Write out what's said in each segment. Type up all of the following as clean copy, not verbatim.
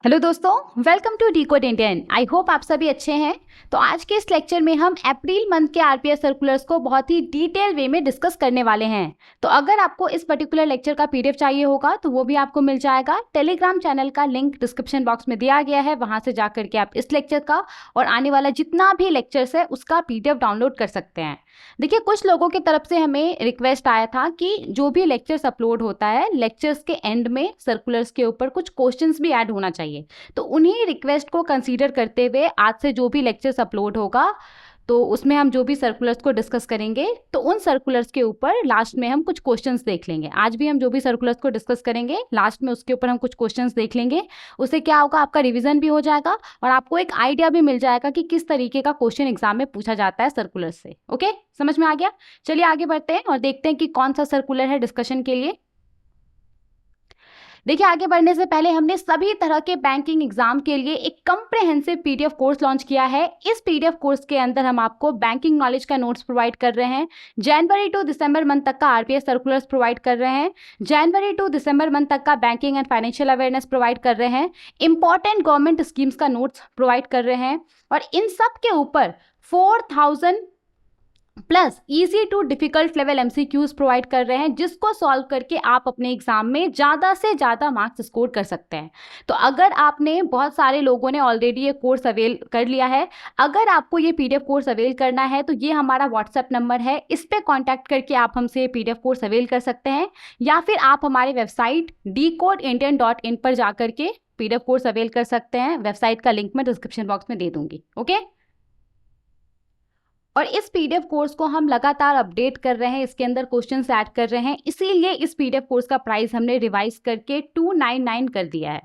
Hello दोस्तों, welcome to decode Indian. I hope आप सभी अच्छे हैं। तो आज के इस लेक्चर में हम अप्रैल मंथ के आरपीएस सर्कुलर्स को बहुत ही डिटेल वे में डिस्कस करने वाले हैं। तो अगर आपको इस पर्टिकुलर लेक्चर का पीडीएफ चाहिए होगा तो वो भी आपको मिल जाएगा। टेलीग्राम चैनल का लिंक डिस्क्रिप्शन बॉक्स में दिया गया है, वहां से जाकर के आप इस लेक्चर का और आने वाला जितना भी लेक्चर्स है उसका पीडीएफ डाउनलोड कर सकते हैं। देखिए, कुछ लोगों की तरफ से हमें रिक्वेस्ट आया था कि जो भी लेक्चर्स अपलोड होता है, लेक्चर्स के एंड में सर्कुलर्स के ऊपर कुछ क्वेश्चंस भी ऐड होना चाहिए। तो उन्हीं रिक्वेस्ट को कंसीडर करते हुए आज से जो भी लेक्चर्स अपलोड होगा तो उसमें हम जो भी सर्कुलर्स को डिस्कस करेंगे तो उन सर्कुलर्स के ऊपर लास्ट में हम कुछ क्वेश्चंस देख लेंगे। आज भी हम जो भी सर्कुलर्स को डिस्कस करेंगे लास्ट में उसके ऊपर हम कुछ क्वेश्चंस देख लेंगे। उससे क्या होगा, आपका रिवीजन भी हो जाएगा और आपको एक आइडिया भी मिल जाएगा कि किस तरीके का क्वेश्चन एग्जाम में पूछा जाता है सर्कुलर से। ओके, समझ में आ गया? चलिए आगे बढ़ते हैं और देखते हैं कि कौन सा सर्कुलर है डिस्कशन के लिए। देखिए, आगे बढ़ने से पहले हमने सभी तरह के बैंकिंग एग्जाम के लिए एक कंप्रेहेंसिव पीडीएफ कोर्स लॉन्च किया है। इस पीडीएफ कोर्स के अंदर हम आपको बैंकिंग नॉलेज का नोट्स प्रोवाइड कर रहे हैं। जनवरी टू दिसंबर मंथ तक का आरपीएस सर्कुलर्स प्रोवाइड कर रहे हैं। जनवरी टू दिसंबर मंथ तक का banking and financial awareness provide कर रहे हैं। इंपॉर्टेंट गवर्नमेंट स्कीम्स का नोट्स प्रोवाइड कर रहे हैं और इन सब के ऊपर 4000 plus easy to difficult level MCQs provide कर रहे हैं, जिसको सॉल्व करके आप अपने एग्जाम में ज़्यादा से ज़्यादा मार्क्स स्कोर कर सकते हैं। तो अगर आपने, बहुत सारे लोगों ने ऑलरेडी ये कोर्स अवेल कर लिया है, अगर आपको ये पीडीएफ कोर्स अवेल करना है तो ये हमारा व्हाट्सएप नंबर है, इस पर कॉन्टैक्ट करके आप हमसे ये पीडीएफ कोर्स अवेल कर सकते हैं, या फिर आप हमारे वेबसाइट decodeindian.in पर जाकर के पीडीएफ कोर्स अवेल कर सकते हैं। वेबसाइट का लिंक मैं डिस्क्रिप्शन बॉक्स में दे दूंगी। ओके, और इस पीडीएफ कोर्स को हम लगातार अपडेट कर रहे हैं, इसके अंदर क्वेश्चंस ऐड कर रहे हैं, इसीलिए इस पीडीएफ कोर्स का प्राइस हमने रिवाइज करके 299 कर दिया है।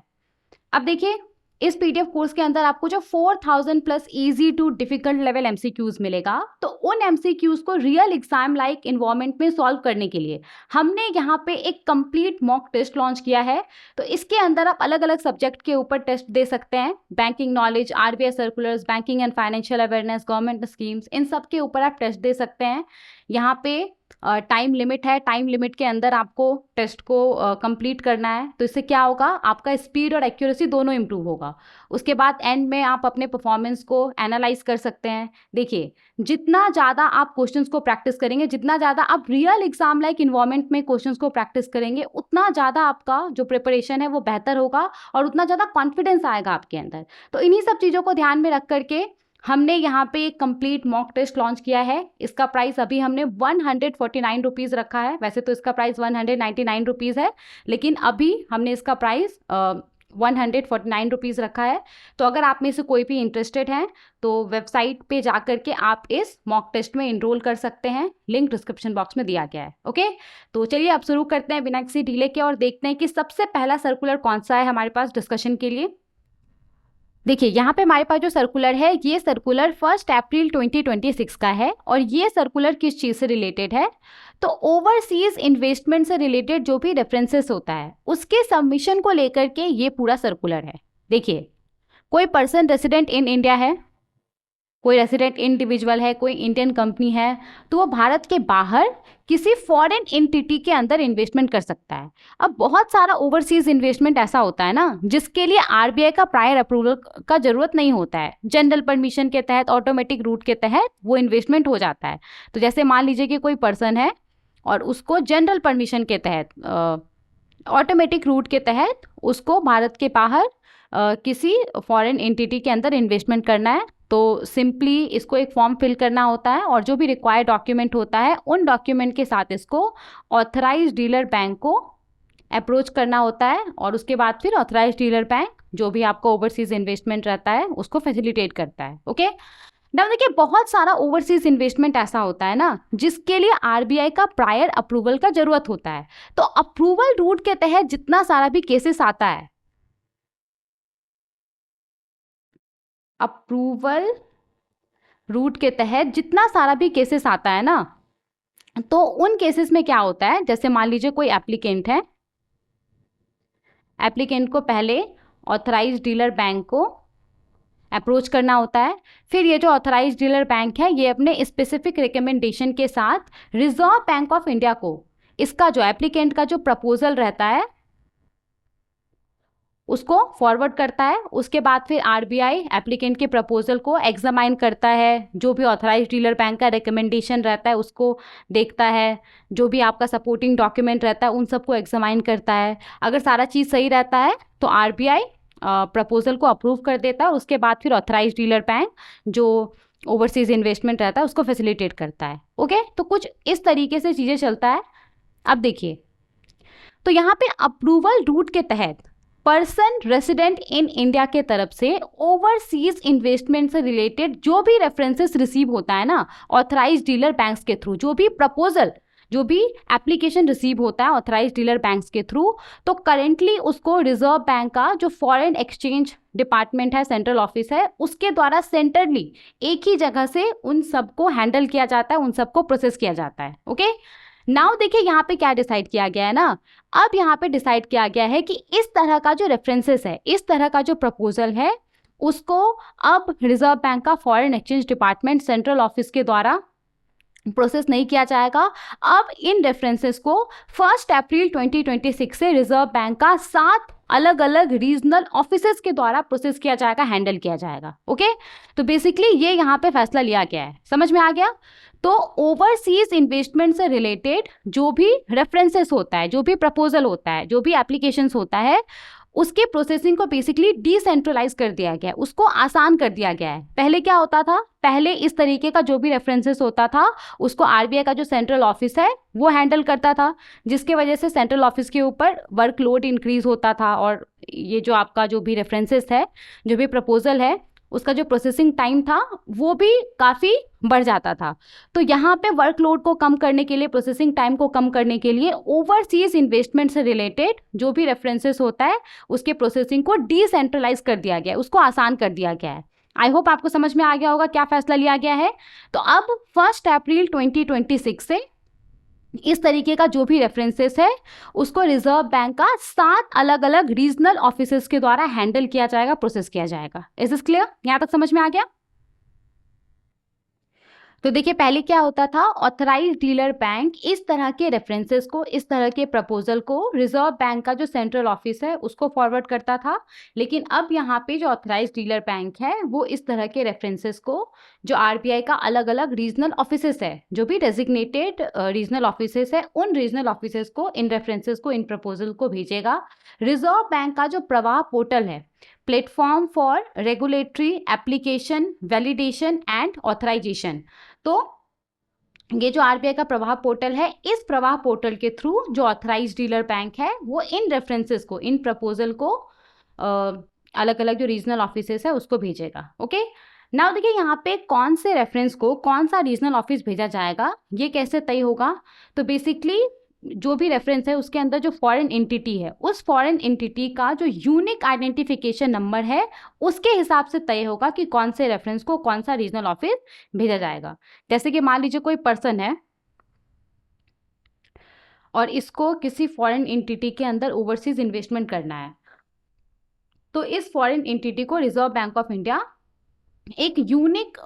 अब देखिए, इस पीडीएफ कोर्स के अंदर आपको जो 4000 plus easy to difficult level MCQs मिलेगा, तो उन एमसीक्यूज को रियल एग्जाम लाइक इन्वायरमेंट में सॉल्व करने के लिए हमने यहाँ पे एक कंप्लीट मॉक टेस्ट लॉन्च किया है। तो इसके अंदर आप अलग अलग सब्जेक्ट के ऊपर टेस्ट दे सकते हैं। Banking knowledge, RBI circulars, banking and financial awareness, government schemes, इन सब के ऊपर आप टेस्ट दे सकते हैं। यहाँ पे टाइम लिमिट है, टाइम लिमिट के अंदर आपको टेस्ट को कंप्लीट करना है। तो इससे क्या होगा, आपका स्पीड और एक्यूरेसी दोनों इंप्रूव होगा। उसके बाद एंड में आप अपने परफॉर्मेंस को एनालाइज कर सकते हैं। देखिए, जितना ज़्यादा आप क्वेश्चंस को प्रैक्टिस करेंगे, जितना ज़्यादा आप रियल एग्जाम लाइक इन्वायरमेंट में क्वेश्चंस को प्रैक्टिस करेंगे, उतना ज़्यादा आपका जो प्रिपरेशन है वो बेहतर होगा और उतना ज़्यादा कॉन्फिडेंस आएगा आपके अंदर। तो इन्हीं सब चीज़ों को ध्यान में रख करके हमने यहाँ पे एक कंप्लीट मॉक टेस्ट लॉन्च किया है। इसका प्राइस अभी हमने 149 रुपीज़ रखा है। वैसे तो इसका प्राइस 199 रुपीज़ है, लेकिन अभी हमने इसका प्राइस 149 रुपीज़ रखा है। तो अगर आप में से कोई भी इंटरेस्टेड हैं तो वेबसाइट पे जा करके आप इस मॉक टेस्ट में इनरोल कर सकते हैं। लिंक डिस्क्रिप्शन बॉक्स में दिया गया है। ओके, तो चलिए अब शुरू करते हैं बिना किसी डिले के और देखते हैं कि सबसे पहला सर्कुलर कौन सा है हमारे पास डिस्कशन के लिए। देखिए, यहाँ पे हमारे पास जो सर्कुलर है, ये सर्कुलर 1 अप्रैल 2026 का है और ये सर्कुलर किस चीज़ से रिलेटेड है, तो ओवरसीज इन्वेस्टमेंट से रिलेटेड जो भी रेफरेंसेस होता है उसके सबमिशन को लेकर के ये पूरा सर्कुलर है। देखिए, कोई पर्सन रेसिडेंट इन इंडिया है, कोई रेसिडेंट इंडिविजुअल है, कोई इंडियन कंपनी है, तो वो भारत के बाहर किसी फॉरेन एंटिटी के अंदर इन्वेस्टमेंट कर सकता है। अब बहुत सारा ओवरसीज इन्वेस्टमेंट ऐसा होता है ना, जिसके लिए आरबीआई का प्रायर अप्रूवल का जरूरत नहीं होता है। जनरल परमिशन के तहत, ऑटोमेटिक रूट के तहत वो इन्वेस्टमेंट हो जाता है। तो जैसे मान लीजिए कि कोई पर्सन है और उसको जनरल परमिशन के तहत, ऑटोमेटिक रूट के तहत उसको भारत के बाहर किसी फॉरेन एंटिटी के अंदर इन्वेस्टमेंट करना है, तो सिंपली इसको एक फॉर्म फिल करना होता है और जो भी रिक्वायर्ड डॉक्यूमेंट होता है उन डॉक्यूमेंट के साथ इसको ऑथराइज्ड डीलर बैंक को अप्रोच करना होता है और उसके बाद फिर ऑथराइज्ड डीलर बैंक जो भी आपका ओवरसीज इन्वेस्टमेंट रहता है उसको फैसिलिटेट करता है। ओके, ना देखिए, बहुत सारा ओवरसीज इन्वेस्टमेंट ऐसा होता है ना जिसके लिए आरबीआई का प्रायर अप्रूवल का जरूरत होता है। तो अप्रूवल रूट के तहत जितना सारा भी केसेस आता है, अप्रूवल रूट के तहत जितना सारा भी केसेस आता है ना, तो उन केसेस में क्या होता है, जैसे मान लीजिए कोई एप्लीकेंट है, एप्लीकेंट को पहले ऑथराइज्ड डीलर बैंक को अप्रोच करना होता है। फिर ये जो ऑथराइज्ड डीलर बैंक है, ये अपने स्पेसिफिक रिकमेंडेशन के साथ रिजर्व बैंक ऑफ इंडिया को इसका जो एप्लीकेंट का जो प्रपोजल रहता है उसको फॉरवर्ड करता है। उसके बाद फिर आरबीआई एप्लीकेंट के प्रपोजल को एग्जामाइन करता है, जो भी ऑथराइज डीलर बैंक का रिकमेंडेशन रहता है उसको देखता है, जो भी आपका सपोर्टिंग डॉक्यूमेंट रहता है उन सबको एग्जामाइन करता है। अगर सारा चीज़ सही रहता है तो आरबीआई प्रपोजल को अप्रूव कर देता है। उसके बाद फिर ऑथराइज डीलर बैंक जो ओवरसीज इन्वेस्टमेंट रहता है उसको फैसिलिटेट करता है। ओके, तो कुछ इस तरीके से चीज़ें चलता है। अब देखिए, तो यहाँ पे अप्रूवल रूट के तहत पर्सन रेसिडेंट इन इंडिया के तरफ से ओवरसीज इन्वेस्टमेंट से रिलेटेड जो भी रेफरेंसेस रिसीव होता है ना ऑथराइज डीलर बैंक्स के थ्रू, जो भी प्रपोजल, जो भी एप्लीकेशन रिसीव होता है ऑथराइज डीलर बैंक्स के थ्रू, तो करेंटली उसको रिजर्व बैंक का जो फॉरेन एक्सचेंज डिपार्टमेंट है, सेंट्रल ऑफिस है, उसके द्वारा सेंट्रली एक ही जगह से उन सबको हैंडल किया जाता है, उन सबको प्रोसेस किया जाता है। ओके, नाउ देखिए यहाँ पे क्या डिसाइड किया गया है ना, अब यहाँ पे डिसाइड किया गया है कि इस तरह का जो रेफरेंसेस है, इस तरह का जो प्रपोजल है, उसको अब रिजर्व बैंक का foreign exchange department central office के द्वारा प्रोसेस नहीं किया जाएगा। अब इन रेफरेंसेस को 1 अप्रैल 2026 से रिजर्व बैंक का 7 अलग अलग रीजनल ऑफिसेस के द्वारा प्रोसेस किया जाएगा, हैंडल किया जाएगा। ओके, तो बेसिकली ये यहाँ पे फैसला लिया गया है, समझ में आ गया। तो ओवरसीज इन्वेस्टमेंट से रिलेटेड जो भी रेफरेंसेस होता है, जो भी प्रपोजल होता है, जो भी एप्लीकेशंस होता है, उसके प्रोसेसिंग को बेसिकली डिसेंट्रलाइज कर दिया गया है, उसको आसान कर दिया गया है। पहले क्या होता था, पहले इस तरीके का जो भी रेफरेंसेस होता था उसको आरबीआई का जो सेंट्रल ऑफिस है वो हैंडल करता था, जिसके वजह से सेंट्रल ऑफिस के ऊपर वर्कलोड इंक्रीज होता था और ये जो आपका जो भी रेफरेंसेस है, जो भी प्रपोजल है, उसका जो प्रोसेसिंग टाइम था वो भी काफ़ी बढ़ जाता था। तो यहाँ पे वर्कलोड को कम करने के लिए, प्रोसेसिंग टाइम को कम करने के लिए ओवरसीज इन्वेस्टमेंट से रिलेटेड जो भी रेफरेंसेस होता है उसके प्रोसेसिंग को डिसेंट्रलाइज कर दिया गया है, उसको आसान कर दिया गया है। आई होप आपको समझ में आ गया होगा क्या फैसला लिया गया है। तो अब 1 अप्रैल 2026 से इस तरीके का जो भी रेफरेंसेस है उसको रिजर्व बैंक का 7 अलग अलग रीजनल ऑफिसेस के द्वारा हैंडल किया जाएगा, प्रोसेस किया जाएगा। Is this clear? यहां तक समझ में आ गया? तो देखिए, पहले क्या होता था, ऑथराइज डीलर बैंक इस तरह के रेफरेंसेस को, इस तरह के प्रपोजल को रिजर्व बैंक का जो सेंट्रल ऑफिस है उसको फॉरवर्ड करता था। लेकिन अब यहाँ पे जो ऑथराइज डीलर बैंक है वो इस तरह के रेफरेंसेस को जो आरबीआई का अलग अलग रीजनल ऑफिसेस है, जो भी डेजिग्नेटेड रीजनल ऑफिसेस है, उन रीजनल ऑफिसेस को, इन रेफरेंसेस को, इन प्रपोजल को भेजेगा। रिजर्व बैंक का जो प्रवाह पोर्टल है, platform for regulatory application validation and authorisation, तो ये जो आरबीआई का प्रवाह पोर्टल है, इस प्रवाह पोर्टल के थ्रू जो ऑथराइज डीलर बैंक है वो इन रेफरेंसेस को, इन प्रपोजल को अलग अलग जो रीजनल ऑफिसेस है उसको भेजेगा। ओके, नाउ देखिए यहाँ पे कौन से रेफरेंस को कौन सा रीजनल ऑफिस भेजा जाएगा, ये कैसे तय होगा। तो बेसिकली जो भी रेफरेंस है उसके अंदर जो फॉरेन एंटिटी है, उस फॉरेन एंटिटी का जो यूनिक आइडेंटिफिकेशन नंबर है उसके हिसाब से तय होगा कि कौन से रेफरेंस को कौन सा रीजनल ऑफिस भेजा जाएगा। जैसे कि मान लीजिए कोई पर्सन है और इसको किसी फॉरेन एंटिटी के अंदर ओवरसीज इन्वेस्टमेंट करना है, तो इस फॉरेन एंटिटी को रिजर्व बैंक ऑफ इंडिया एक यूनिक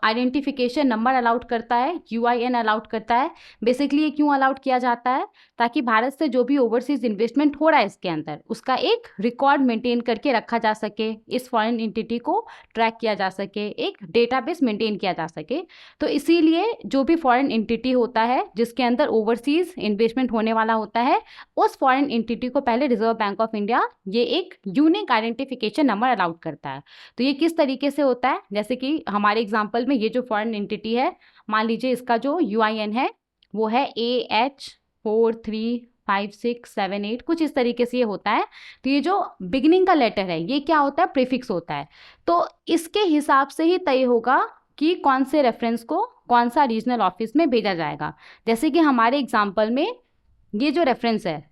आइडेंटिफिकेशन नंबर अलाउड करता है, यूआईएन अलाउड करता है। बेसिकली ये क्यों अलाउड किया जाता है, ताकि भारत से जो भी ओवरसीज इन्वेस्टमेंट हो रहा है इसके अंदर उसका एक रिकॉर्ड मेंटेन करके रखा जा सके, इस फॉरेन एंटिटी को ट्रैक किया जा सके, एक डेटाबेस मेंटेन किया जा सके। तो इसीलिए जो भी फॉरेन एंटिटी होता है जिसके अंदर ओवरसीज इन्वेस्टमेंट होने वाला होता है, उस फॉरेन एंटिटी को पहले रिजर्व बैंक ऑफ इंडिया ये एक यूनिक आइडेंटिफिकेशन नंबर अलाउड करता है। तो ये किस तरीके से होता है, जैसे कि हमारे एग्जांपल में ये जो फॉरेन एंटिटी है, मान लीजिए इसका जो यूआईएन है वो है AH435678, कुछ इस तरीके से ये होता है। तो ये जो बिगिनिंग का लेटर है ये क्या होता है, प्रीफिक्स होता है। तो इसके हिसाब से ही तय होगा कि कौन से रेफरेंस को कौन सा रीजनल ऑफिस में भेजा जाएगा। जैसे कि हमारे एग्जाम्पल में ये जो रेफरेंस है,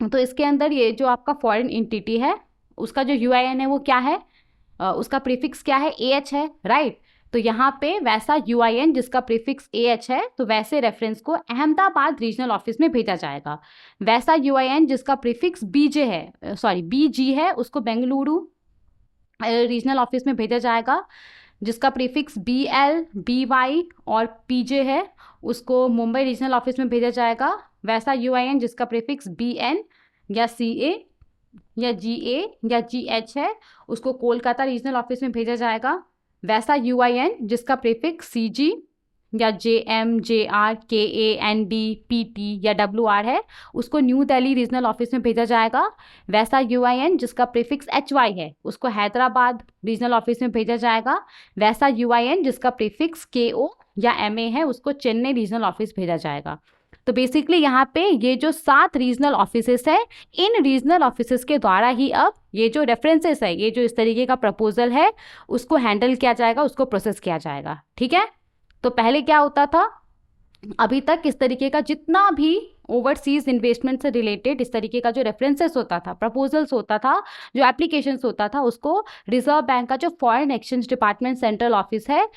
तो इसके अंदर ये जो आपका फॉरेन एंटिटी है उसका जो यूआईएन है वो क्या है, उसका प्रीफिक्स क्या है, AH है, राइट। तो यहाँ पे वैसा यूआईएन जिसका प्रीफिक्स AH है, तो वैसे रेफरेंस को अहमदाबाद रीजनल ऑफिस में भेजा जाएगा। वैसा यूआईएन जिसका प्रीफिक्स BG है, उसको बेंगलुरु रीजनल ऑफिस में भेजा जाएगा। जिसका प्रीफिक्स BL, BY और PJ है उसको मुंबई रीजनल ऑफिस में भेजा जाएगा। वैसा यूआईएन जिसका प्रीफिक्स BN या CA या GA या GH है उसको कोलकाता रीजनल ऑफिस में भेजा जाएगा। वैसा UIN जिसका प्रीफिक्स CG या JM JR KA ND PT या WR है उसको न्यू दिल्ली रीजनल ऑफिस में भेजा जाएगा। वैसा UIN जिसका प्रीफिक्स HY है उसको हैदराबाद रीजनल ऑफिस में भेजा जाएगा। वैसा UIN जिसका प्रीफिक्स KO या MA है उसको चेन्नई रीजनल ऑफिस भेजा जाएगा। तो बेसिकली यहाँ पे ये जो 7 रीजनल ऑफिसेस है, इन रीजनल ऑफिसेस के द्वारा ही अब ये जो रेफरेंसेस है, ये जो इस तरीके का प्रपोजल है उसको हैंडल किया जाएगा, उसको प्रोसेस किया जाएगा। ठीक है, तो पहले क्या होता था, अभी तक इस तरीके का जितना भी ओवरसीज इन्वेस्टमेंट से रिलेटेड इस तरीके का जो रेफरेंसेस होता था, प्रपोजल्स होता था, जो एप्लीकेशंस होता था, उसको रिजर्व बैंक का जो foreign exchange department central office है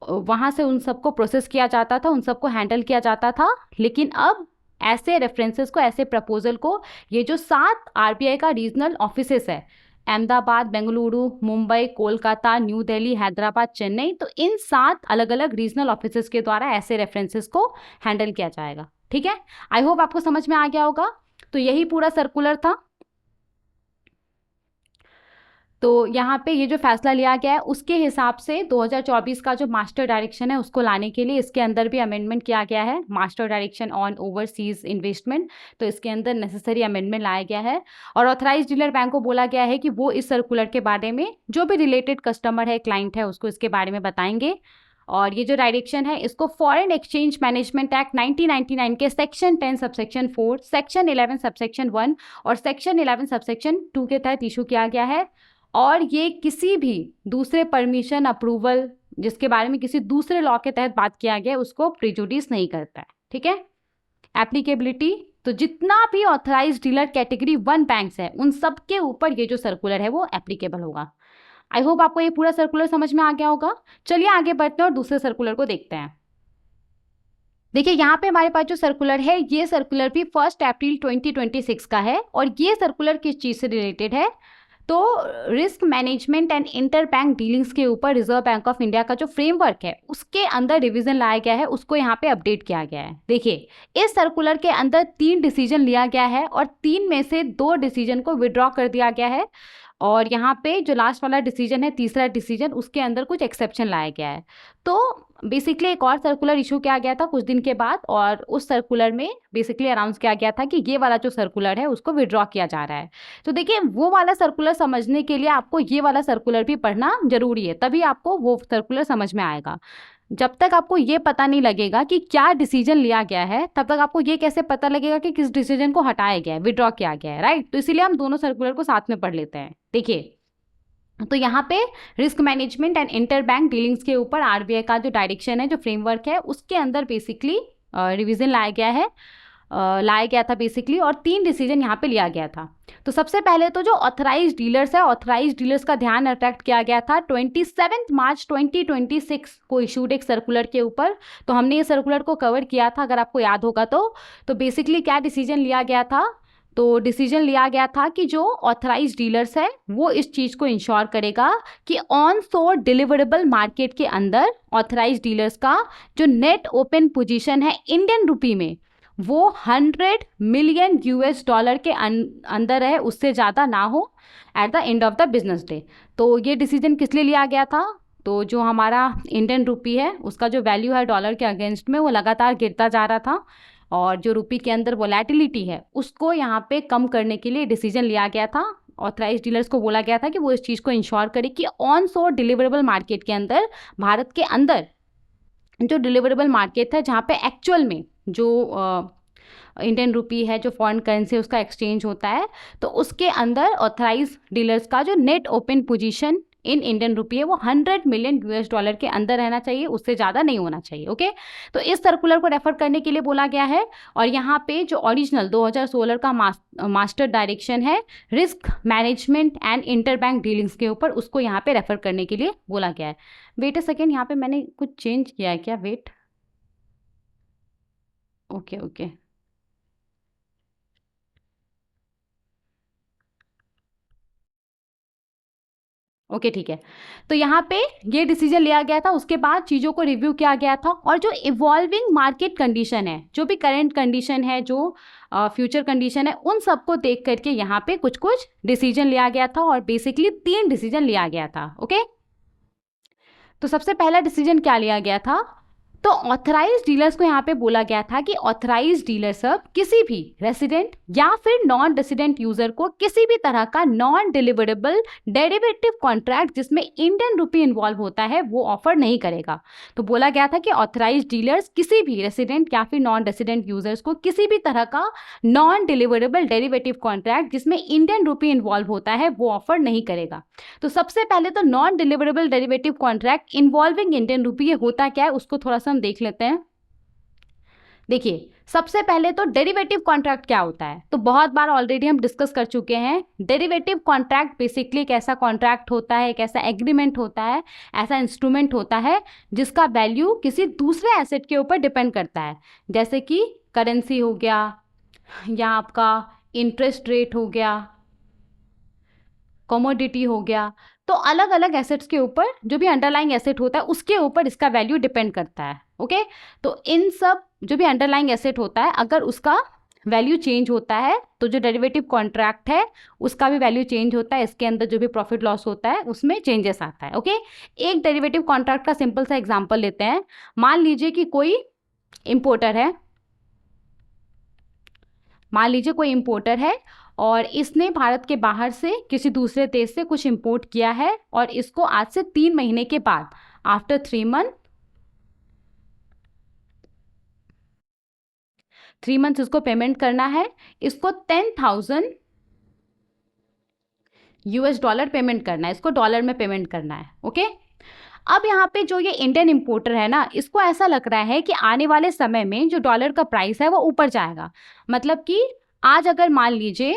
वहाँ से उन सबको प्रोसेस किया जाता था, उन सबको हैंडल किया जाता था। लेकिन अब ऐसे रेफरेंसेस को, ऐसे प्रपोजल को ये जो 7 RBI का रीजनल ऑफिसेस है, अहमदाबाद, बेंगलुरु, मुंबई, कोलकाता, न्यू दिल्ली, हैदराबाद, चेन्नई, तो इन 7 अलग अलग रीजनल ऑफिसेस के द्वारा ऐसे रेफरेंसेस को हैंडल किया जाएगा। ठीक है, आई होप आपको समझ में आ गया होगा। तो यही पूरा सर्कुलर था। तो यहाँ पे ये जो फैसला लिया गया है उसके हिसाब से 2024 का जो मास्टर डायरेक्शन है उसको लाने के लिए इसके अंदर भी अमेंडमेंट किया गया है, master direction on overseas investment. तो इसके अंदर नेसेसरी अमेंडमेंट लाया गया है और ऑथराइज डीलर बैंक को बोला गया है कि वो इस सर्कुलर के बारे में जो भी रिलेटेड कस्टमर है, क्लाइंट है, उसको इसके बारे में बताएंगे। और ये जो डायरेक्शन है इसको फॉरेन एक्सचेंज मैनेजमेंट एक्ट 1999 के सेक्शन 10 सबसेक्शन 4, सेक्शन 11 सबसेक्शन 1 और सेक्शन 11 सबसेक्शन 2 के तहत इशू किया गया है। और ये किसी भी दूसरे परमिशन, अप्रूवल जिसके बारे में किसी दूसरे लॉ के तहत बात किया गया है उसको प्रिजुडिस नहीं करता है। ठीक है, एप्लीकेबिलिटी, तो जितना भी ऑथराइज डीलर कैटेगरी 1 बैंक्स है उन सब के ऊपर ये जो सर्कुलर है वो एप्लीकेबल होगा। आई होप आपको ये पूरा सर्कुलर समझ में आ गया होगा। चलिए आगे बढ़ते हैं और दूसरे सर्कुलर को देखते हैं। देखिए यहाँ पे हमारे पास जो सर्कुलर है ये सर्कुलर भी 1 अप्रैल 2026 का है और ये सर्कुलर किस चीज़ से रिलेटेड है, तो risk management and inter bank dealings के ऊपर रिजर्व बैंक ऑफ इंडिया का जो फ्रेमवर्क है उसके अंदर रिवीजन लाया गया है, उसको यहाँ पे अपडेट किया गया है। देखिए इस सर्कुलर के अंदर 3 डिसीजन लिया गया है और 3 में से 2 डिसीजन को विड्रॉ कर दिया गया है और यहाँ पे जो लास्ट वाला डिसीजन है, तीसरा डिसीजन, उसके अंदर कुछ एक्सेप्शन लाया गया है। तो बेसिकली एक और सर्कुलर इशू किया गया था कुछ दिन के बाद और उस सर्कुलर में बेसिकली अनाउंस किया गया था कि ये वाला जो सर्कुलर है उसको विड्रॉ किया जा रहा है। तो देखिए वो वाला सर्कुलर समझने के लिए आपको ये वाला सर्कुलर भी पढ़ना जरूरी है, तभी आपको वो सर्कुलर समझ में आएगा। जब तक आपको ये पता नहीं लगेगा कि क्या डिसीजन लिया गया है तब तक आपको ये कैसे पता लगेगा कि किस डिसीजन को हटाया गया है, विड्रॉ किया गया है, राइट। तो इसीलिए हम दोनों सर्कुलर को साथ में पढ़ लेते हैं। देखिए तो यहाँ पे risk management and inter bank dealings के ऊपर RBI का जो डायरेक्शन है, जो फ्रेमवर्क है, उसके अंदर बेसिकली रिवीजन लाया गया था बेसिकली, और 3 डिसीजन यहाँ पे लिया गया था। तो सबसे पहले तो जो ऑथराइज डीलर्स है, ऑथराइज डीलर्स का ध्यान अट्रैक्ट किया गया था 27 मार्च 2026 को इशूड एक सर्कुलर के ऊपर। तो हमने ये सर्कुलर को कवर किया था अगर आपको याद होगा तो बेसिकली क्या डिसीजन लिया गया था, तो डिसीजन लिया गया था कि जो ऑथराइज डीलर्स है वो इस चीज़ को इंश्योर करेगा कि ऑन सोर डिलीवरेबल मार्केट के अंदर ऑथराइज डीलर्स का जो नेट ओपन पोजीशन है इंडियन रुपी में वो 100 मिलियन US डॉलर के अंदर है, उससे ज़्यादा ना हो at the end of the business day. तो ये डिसीजन किस लिए लिया गया था, तो जो हमारा इंडियन रुपी है उसका जो वैल्यू है डॉलर के अगेंस्ट में वो लगातार गिरता जा रहा था और जो रुपी के अंदर वोलेटिलिटी है उसको यहाँ पे कम करने के लिए डिसीजन लिया गया था। ऑथराइज डीलर्स को बोला गया था कि वो इस चीज़ को इंश्योर करे कि ऑन सोर डिलीवरेबल मार्केट के अंदर, भारत के अंदर जो डिलीवरेबल मार्केट है जहाँ पे एक्चुअल में जो इंडियन रुपी है, जो फॉरेन करेंसी उसका एक्सचेंज होता है, तो उसके अंदर ऑथराइज डीलर्स का जो net open position in Indian rupee है वो 100 मिलियन US डॉलर के अंदर रहना चाहिए, उससे ज़्यादा नहीं होना चाहिए। ओके, तो इस सर्कुलर को रेफर करने के लिए बोला गया है और यहाँ पे जो ओरिजिनल 2016 का मास्टर डायरेक्शन है risk management and inter bank dealings के ऊपर, उसको यहाँ पे रेफर करने के लिए बोला गया है। वेट अ सेकेंड, यहाँ पे मैंने कुछ चेंज किया है क्या, वेट, ओके ओके, ओके ठीक है। तो यहाँ पे ये डिसीजन लिया गया था, उसके बाद चीज़ों को रिव्यू किया गया था और जो इवॉल्विंग मार्केट कंडीशन है, जो भी करंट कंडीशन है, जो फ्यूचर कंडीशन है, उन सबको देख करके यहाँ पे कुछ कुछ डिसीजन लिया गया था और बेसिकली 3 डिसीजन लिया गया था। ओके, तो सबसे पहला डिसीजन क्या लिया गया था, तो ऑथराइज डीलर्स को यहाँ पे बोला गया था कि ऑथराइज डीलर सब किसी भी रेसिडेंट या फिर नॉन रेसिडेंट यूजर को किसी भी तरह का नॉन डिलीवरेबल डेरिवेटिव कॉन्ट्रैक्ट जिसमें इंडियन रुपी इन्वॉल्व होता है वो ऑफर नहीं करेगा। तो बोला गया था कि ऑथराइज डीलर्स किसी भी रेसिडेंट या फिर नॉन रेसिडेंट यूजर्स को किसी भी तरह का नॉन डिलीवरेबल डेरिवेटिव कॉन्ट्रैक्ट जिसमें इंडियन रुपी इन्वॉल्व होता है वो ऑफर नहीं करेगा। तो सबसे पहले तो non deliverable derivative contract involving Indian rupee ये होता क्या है उसको थोड़ा सा हम देख लेते हैं। देखिए, सबसे पहले तो डेरिवेटिव कॉन्ट्रैक्ट क्या होता है, तो बहुत बार ऑलरेडी हम डिस्कस कर चुके हैं। डेरिवेटिव कॉन्ट्रैक्ट बेसिकली एक ऐसा कॉन्ट्रैक्ट होता है, एक ऐसा एग्रीमेंट होता है, ऐसा इंस्ट्रूमेंट होता है जिसका वैल्यू किसी दूसरे एसेट के ऊपर डिपेंड करता है, जैसे कि करेंसी हो गया या आपका इंटरेस्ट रेट हो गया, कमोडिटी हो गया। तो अलग अलग एसेट्स के ऊपर जो भी अंडरलाइंग एसेट होता है उसके ऊपर इसका वैल्यू डिपेंड करता है। ओके, तो इन सब जो भी अंडरलाइंग एसेट होता है अगर उसका वैल्यू चेंज होता है तो जो डेरिवेटिव कॉन्ट्रैक्ट है उसका भी वैल्यू चेंज होता है, इसके अंदर जो भी प्रॉफिट लॉस होता है उसमें चेंजेस आता है। ओके, एक डेरिवेटिव कॉन्ट्रैक्ट का सिंपल सा एग्जांपल लेते हैं। मान लीजिए कि कोई इंपोर्टर है, मान लीजिए कोई इंपोर्टर है और इसने भारत के बाहर से किसी दूसरे देश से कुछ इंपोर्ट किया है और इसको आज से 3 महीने के बाद आफ्टर 3 मंथ्स इसको पेमेंट करना है। इसको 10,000 US डॉलर पेमेंट करना है, इसको डॉलर में पेमेंट करना है। ओके, अब यहाँ पे जो ये इंडियन इंपोर्टर है ना, इसको ऐसा लग रहा है कि आने वाले समय में जो डॉलर का प्राइस है वो ऊपर जाएगा। मतलब कि आज अगर मान लीजिए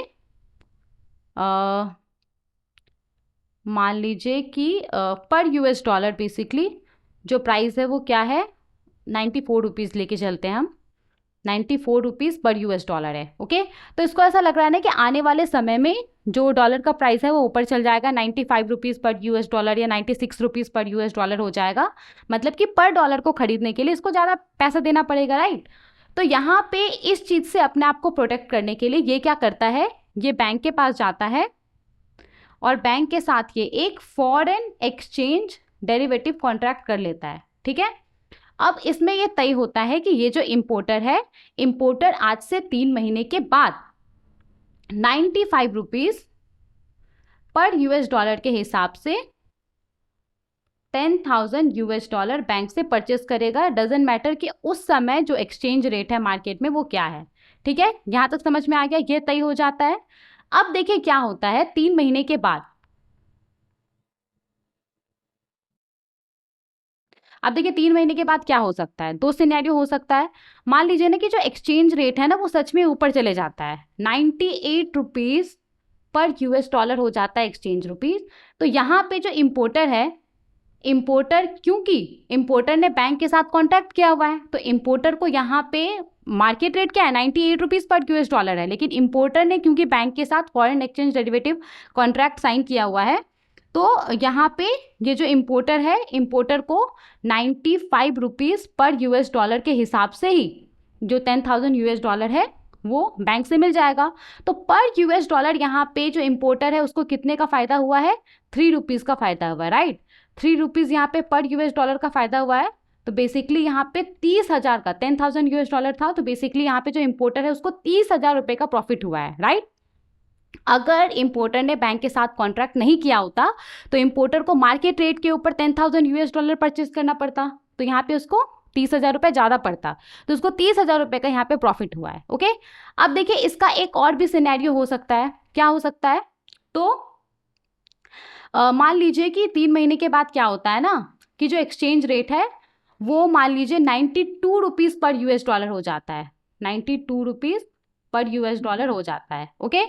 कि पर US डॉलर बेसिकली जो प्राइस है वो क्या है, 94 रुपीज़ लेके चलते हैं हम, 94 रुपीज़ पर US डॉलर है। ओके, तो इसको ऐसा लग रहा है ना कि आने वाले समय में जो डॉलर का प्राइस है वो ऊपर चल जाएगा, 95 रुपीज़ पर US डॉलर या 96 रुपीज़ पर US डॉलर हो जाएगा। मतलब कि पर डॉलर को खरीदने के लिए इसको ज़्यादा पैसा देना पड़ेगा, राइट। तो यहाँ पे इस चीज़ से अपने आप को प्रोटेक्ट करने के लिए ये क्या करता है, ये बैंक के पास जाता है और बैंक के साथ ये एक फॉरेन एक्सचेंज डेरिवेटिव कॉन्ट्रैक्ट कर लेता है। ठीक है, अब इसमें ये तय होता है कि ये जो इंपोर्टर है, इंपोर्टर आज से 3 महीने के बाद 95 रुपीज़ पर US डॉलर के हिसाब से 10,000 US डॉलर बैंक से परचेस करेगा। डजेंट मैटर कि उस समय जो एक्सचेंज रेट है मार्केट में वो क्या है। ठीक है, यहां तक समझ में आ गया, ये तय हो जाता है। अब देखिए क्या होता है 3 महीने के बाद। अब देखिए 3 महीने के बाद क्या हो सकता है, 2 सिनेरियो हो सकता है। मान लीजिए ना कि जो एक्सचेंज रेट है ना वो सच में ऊपर चले जाता है, 98 रुपीज़ पर US डॉलर हो जाता है एक्सचेंज रुपीज़। तो यहाँ पे जो इंपोर्टर है, इंपोर्टर, क्योंकि इंपोर्टर ने बैंक के साथ कॉन्ट्रैक्ट किया हुआ है तो इंपोर्टर को यहाँ पे मार्केट रेट क्या है, 98 रुपीज़ पर US डॉलर है, लेकिन इंपोर्टर ने क्योंकि बैंक के साथ foreign exchange derivative contract sign किया हुआ है तो यहाँ पे ये जो इंपोर्टर है, इंपोर्टर को 95 रुपीज़ पर US डॉलर के हिसाब से ही जो 10,000 US डॉलर है वो बैंक से मिल जाएगा। तो पर US डॉलर यहाँ पे जो इंपोर्टर है उसको कितने का फ़ायदा हुआ है, 3 रुपीज़ का फ़ायदा हुआ है, राइट। 3 रुपीज़ यहाँ पे पर US डॉलर का फ़ायदा हुआ है। तो बेसिकली यहाँ पे 30,000 का 10,000 US डॉलर था, तो बेसिकली यहाँ पे जो इंपोर्टर है उसको 30,000 रुपये का प्रॉफिट हुआ है, राइट। अगर इंपोर्टर ने बैंक के साथ कॉन्ट्रैक्ट नहीं किया होता तो इंपोर्टर को मार्केट रेट के ऊपर 10,000 US डॉलर परचेज करना पड़ता, तो यहाँ पे उसको 30,000 रुपये ज़्यादा पड़ता, तो उसको 30,000 रुपये का यहाँ पे प्रॉफिट हुआ है। ओके, अब देखिए इसका एक और भी सिनेरियो हो सकता है, क्या हो सकता है, तो मान लीजिए कि 3 महीने के बाद क्या होता है ना कि जो एक्सचेंज रेट है वो मान लीजिए 92 रुपीज़ पर US डॉलर हो जाता है, 92 रुपीज़ पर US डॉलर हो जाता है। ओके,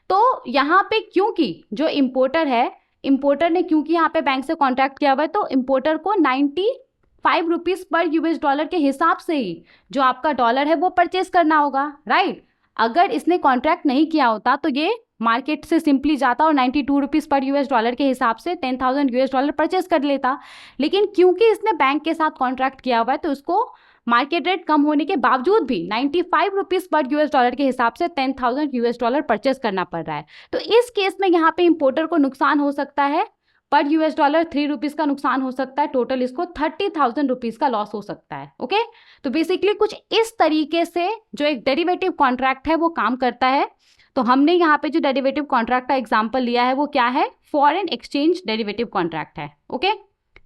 तो यहाँ पे क्योंकि जो इंपोर्टर है, इंपोर्टर ने क्योंकि यहाँ पे बैंक से कॉन्ट्रैक्ट किया हुआ है तो इंपोर्टर को 95 रुपीज़ पर US डॉलर के हिसाब से ही जो आपका डॉलर है वो परचेज करना होगा, राइट। अगर इसने कॉन्ट्रैक्ट नहीं किया होता तो ये मार्केट से सिंपली जाता और 92 रुपीज़ पर यूएस डॉलर के हिसाब से 10,000 यूएस डॉलर परचेस कर लेता। लेकिन क्योंकि इसने बैंक के साथ कॉन्ट्रैक्ट किया हुआ है तो उसको मार्केट रेट कम होने के बावजूद भी 95 रुपीज़ पर यूएस डॉलर के हिसाब से 10,000 यूएस डॉलर परचेस करना पड़ रहा है। तो इस केस में यहाँ पे इंपोर्टर को नुकसान हो सकता है, पर यूएस डॉलर 3 रुपीज़ का नुकसान हो सकता है, टोटल इसको 30,000 रुपीज़ का लॉस हो सकता है। ओके, तो बेसिकली कुछ इस तरीके से जो एक डेरिवेटिव कॉन्ट्रैक्ट है वो काम करता है। तो हमने यहाँ पे जो डेरिवेटिव कॉन्ट्रैक्ट का एग्जाम्पल लिया है वो क्या है, फॉरेन एक्सचेंज डेरिवेटिव कॉन्ट्रैक्ट है। ओके,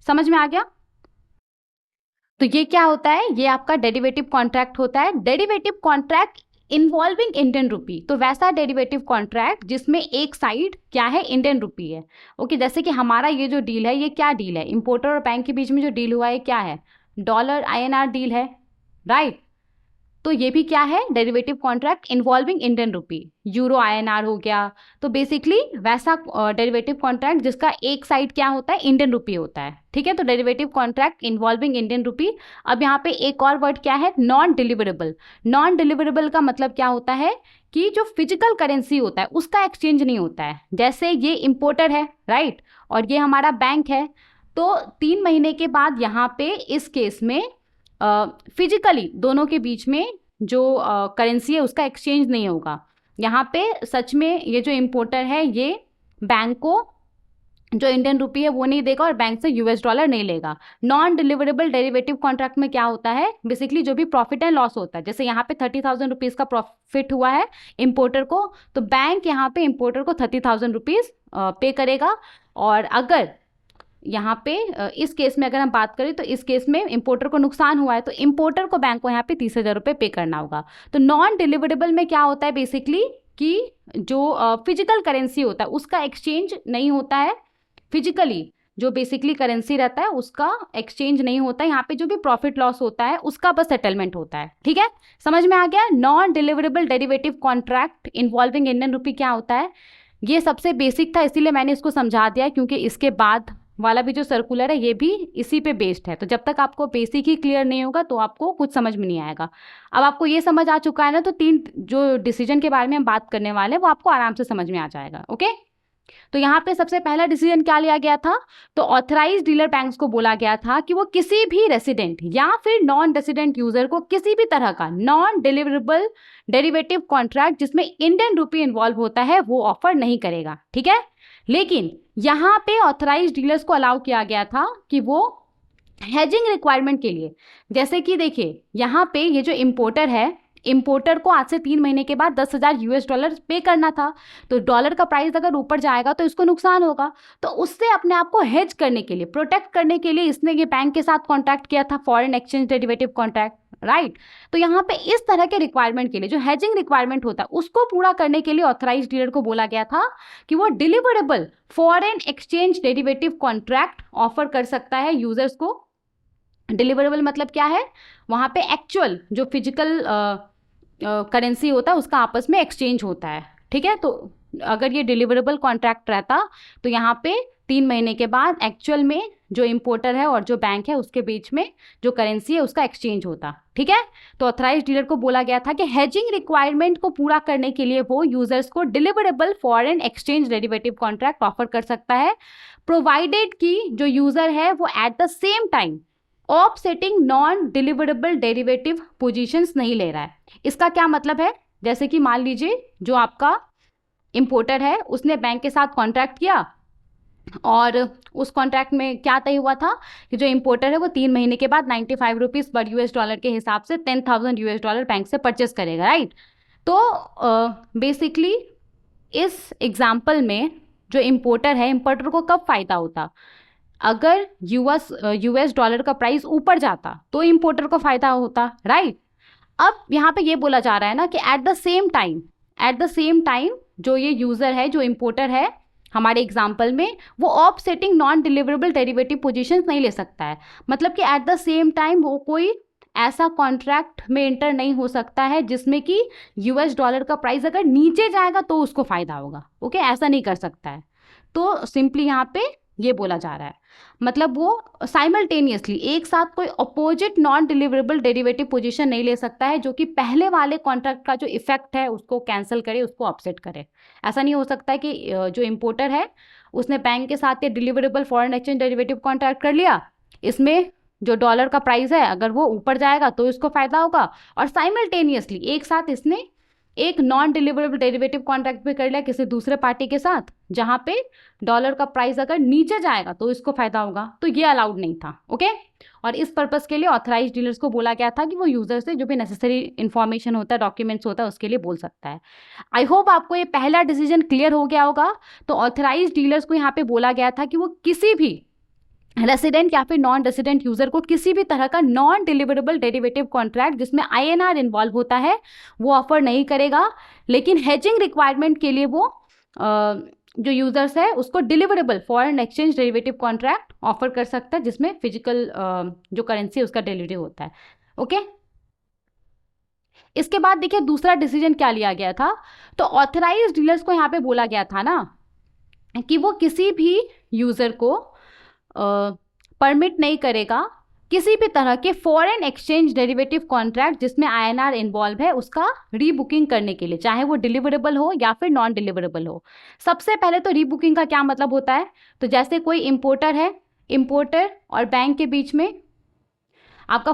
समझ में आ गया? तो ये क्या होता है, ये आपका डेरिवेटिव कॉन्ट्रैक्ट होता है। Derivative contract involving Indian rupee, तो वैसा डेरिवेटिव कॉन्ट्रैक्ट जिसमें एक साइड क्या है, इंडियन रुपी है। ओके, जैसे कि हमारा ये जो डील है, ये क्या डील है, इंपोर्टर और बैंक के बीच में जो डील हुआ है क्या है, डॉलर INR डील है, राइट। तो ये भी क्या है, derivative contract involving Indian rupee, euro INR हो गया। तो बेसिकली वैसा डेरिवेटिव कॉन्ट्रैक्ट जिसका एक साइड क्या होता है, इंडियन रुपी होता है। ठीक है, तो derivative contract involving Indian rupee. अब यहाँ पे एक और वर्ड क्या है, नॉन डिलीवरेबल। नॉन डिलीवरेबल का मतलब क्या होता है कि जो फिजिकल करेंसी होता है उसका एक्सचेंज नहीं होता है। जैसे ये इंपोर्टर है, राइट, और ये हमारा बैंक है, तो 3 महीने के बाद यहाँ पे इस केस में फिजिकली दोनों के बीच में जो करेंसी है उसका एक्सचेंज नहीं होगा। यहाँ पे सच में ये जो इंपोर्टर है ये बैंक को जो इंडियन रुपी है वो नहीं देगा और बैंक से यूएस डॉलर नहीं लेगा। नॉन डिलीवरेबल डेरिवेटिव कॉन्ट्रैक्ट में क्या होता है, बेसिकली जो भी प्रॉफिट एंड लॉस होता है, जैसे यहाँ पे 30,000 रुपीज़ का प्रॉफिट हुआ है इंपोर्टर को, तो बैंक यहाँ पे इंपोर्टर को 30,000 रुपीज़ पे करेगा। और अगर यहाँ पे इस केस में अगर हम बात करें तो इस केस में इंपोर्टर को नुकसान हुआ है तो इंपोर्टर को बैंक को यहाँ पे 30,000 रुपये पे करना होगा। तो नॉन डिलीवरेबल में क्या होता है बेसिकली कि जो फिजिकल करेंसी होता है उसका एक्सचेंज नहीं होता है, फिजिकली जो बेसिकली करेंसी रहता है उसका एक्सचेंज नहीं होता है। यहाँ पे जो भी प्रॉफिट लॉस होता है उसका बस सेटलमेंट होता है। ठीक है, समझ में आ गया? Non deliverable derivative contract involving Indian rupee क्या होता है, ये सबसे बेसिक था इसीलिए मैंने इसको समझा दिया, क्योंकि इसके बाद वाला भी जो सर्कुलर है ये भी इसी पे बेस्ड है। तो जब तक आपको बेसिक ही क्लियर नहीं होगा तो आपको कुछ समझ में नहीं आएगा। अब आपको ये समझ आ चुका है ना, तो 3 जो डिसीजन के बारे में हम बात करने वाले हैं वो आपको आराम से समझ में आ जाएगा। ओके, तो यहाँ पे सबसे पहला डिसीजन क्या लिया गया था, तो ऑथराइज्ड डीलर बैंक्स को बोला गया था कि वो किसी भी रेसिडेंट या फिर नॉन रेसिडेंट यूजर को किसी भी तरह का नॉन डिलीवरेबल डेरिवेटिव कॉन्ट्रैक्ट जिसमें इंडियन रुपी इन्वॉल्व होता है वो ऑफर नहीं करेगा। ठीक है, लेकिन यहाँ पे ऑथराइज्ड डीलर्स को अलाउ किया गया था कि वो हेजिंग रिक्वायरमेंट के लिए, जैसे कि देखिए यहाँ पे ये जो इंपोर्टर है, इंपोर्टर को आज से 3 महीने के बाद 10,000 यूएस डॉलर पे करना था, तो डॉलर का प्राइस अगर ऊपर जाएगा तो इसको नुकसान होगा। तो उससे अपने आप को हेज करने के लिए, प्रोटेक्ट करने के लिए इसने ये बैंक के साथ कॉन्ट्रैक्ट किया था, foreign exchange derivative contract, right. तो यहाँ पे इस तरह के रिक्वायरमेंट के लिए जो हेजिंग रिक्वायरमेंट होता है उसको पूरा करने के लिए ऑथराइज डीलर को बोला गया था कि वो deliverable foreign exchange derivative contract offer कर सकता है यूजर्स को। डिलीवरेबल मतलब क्या है, वहाँ पे एक्चुअल जो फिजिकल करेंसी होता है उसका आपस में एक्सचेंज होता है। ठीक है, तो अगर ये डिलीवरेबल कॉन्ट्रैक्ट रहता तो यहाँ पे 3 महीने के बाद एक्चुअल में जो इंपोर्टर है और जो बैंक है उसके बीच में जो करेंसी है उसका एक्सचेंज होता। ठीक है, तो ऑथराइज्ड डीलर को बोला गया था कि हेजिंग रिक्वायरमेंट को पूरा करने के लिए वो यूजर्स को deliverable foreign exchange derivative contract offer कर सकता है, प्रोवाइडेड कि जो यूजर है वो eight the same time offsetting non deliverable derivative positions नहीं ले रहा है। इसका क्या मतलब है, जैसे कि मान लीजिए जो आपका इंपोर्टर है उसने बैंक के साथ कॉन्ट्रैक्ट किया और उस कॉन्ट्रैक्ट में क्या तय हुआ था कि जो इंपोर्टर है वो 3 महीने के बाद 95 रुपीज़ पर यूएस डॉलर के हिसाब से 10,000 यूएस डॉलर बैंक से परचेस करेगा, राइट। तो बेसिकली इस एग्जाम्पल में जो इंपोर्टर है, इंपोर्टर को कब फ़ायदा होता, अगर यूएस डॉलर का प्राइस ऊपर जाता तो इंपोर्टर को फ़ायदा होता, राइट। अब यहाँ पे ये बोला जा रहा है ना कि एट द सेम टाइम जो ये यूज़र है, जो इंपोर्टर है हमारे एग्जाम्पल में, वो offsetting non deliverable derivative positions नहीं ले सकता है। मतलब कि एट द सेम टाइम वो कोई ऐसा कॉन्ट्रैक्ट में एंटर नहीं हो सकता है जिसमें कि यूएस डॉलर का प्राइस अगर नीचे जाएगा तो उसको फ़ायदा होगा। ओके, ऐसा नहीं कर सकता है। तो सिंपली यहाँ पे ये बोला जा रहा है। मतलब वो साइमल्टेनियसली एक साथ कोई opposite non deliverable derivative position नहीं ले सकता है जो कि पहले वाले कॉन्ट्रैक्ट का जो इफेक्ट है उसको कैंसिल करे, उसको ऑफसेट करे। ऐसा नहीं हो सकता है कि जो इम्पोर्टर है उसने बैंक के साथ ये deliverable foreign exchange derivative contract कर लिया, इसमें जो डॉलर का प्राइस है अगर वो ऊपर जाएगा तो इसको फायदा होगा, और साइमल्टेनियसली एक साथ इसने एक नॉन डिलीवरेबल डेरिवेटिव कॉन्ट्रैक्ट भी कर लिया किसी दूसरे पार्टी के साथ जहां पे डॉलर का प्राइस अगर नीचे जाएगा तो इसको फायदा होगा, तो ये अलाउड नहीं था। ओके, और इस पर्पस के लिए ऑथराइज डीलर्स को बोला गया था कि वो यूजर से जो भी नेसेसरी इंफॉर्मेशन होता है, डॉक्यूमेंट्स होता है, उसके लिए बोल सकता है। आई होप आपको ये पहला डिसीजन क्लियर हो गया होगा। तो ऑथराइज डीलर्स को यहाँ पे बोला गया था कि वो किसी भी रेसिडेंट या फिर नॉन रेसिडेंट यूजर को किसी भी तरह का नॉन डिलीवरेबल डेरिवेटिव कॉन्ट्रैक्ट जिसमें INR इन्वॉल्व होता है वो ऑफर नहीं करेगा, लेकिन हेजिंग रिक्वायरमेंट के लिए वो जो यूजर्स है उसको deliverable foreign exchange derivative contract offer कर सकता है जिसमें फिजिकल जो करेंसी है उसका डिलीवरी होता है। ओके, इसके बाद देखिए दूसरा डिसीजन क्या लिया गया था। तो ऑथराइज डीलर्स को यहाँ पे बोला गया था ना कि वो किसी भी यूजर को परमिट नहीं करेगा किसी भी तरह के फॉरेन एक्सचेंज डेरिवेटिव कॉन्ट्रैक्ट जिसमें INR इन्वॉल्व है उसका रीबुकिंग करने के लिए, चाहे वो डिलीवरेबल हो या फिर नॉन डिलीवरेबल हो। सबसे पहले तो रीबुकिंग का क्या मतलब होता है, तो जैसे कोई इम्पोर्टर है, इम्पोर्टर और बैंक के बीच में आपका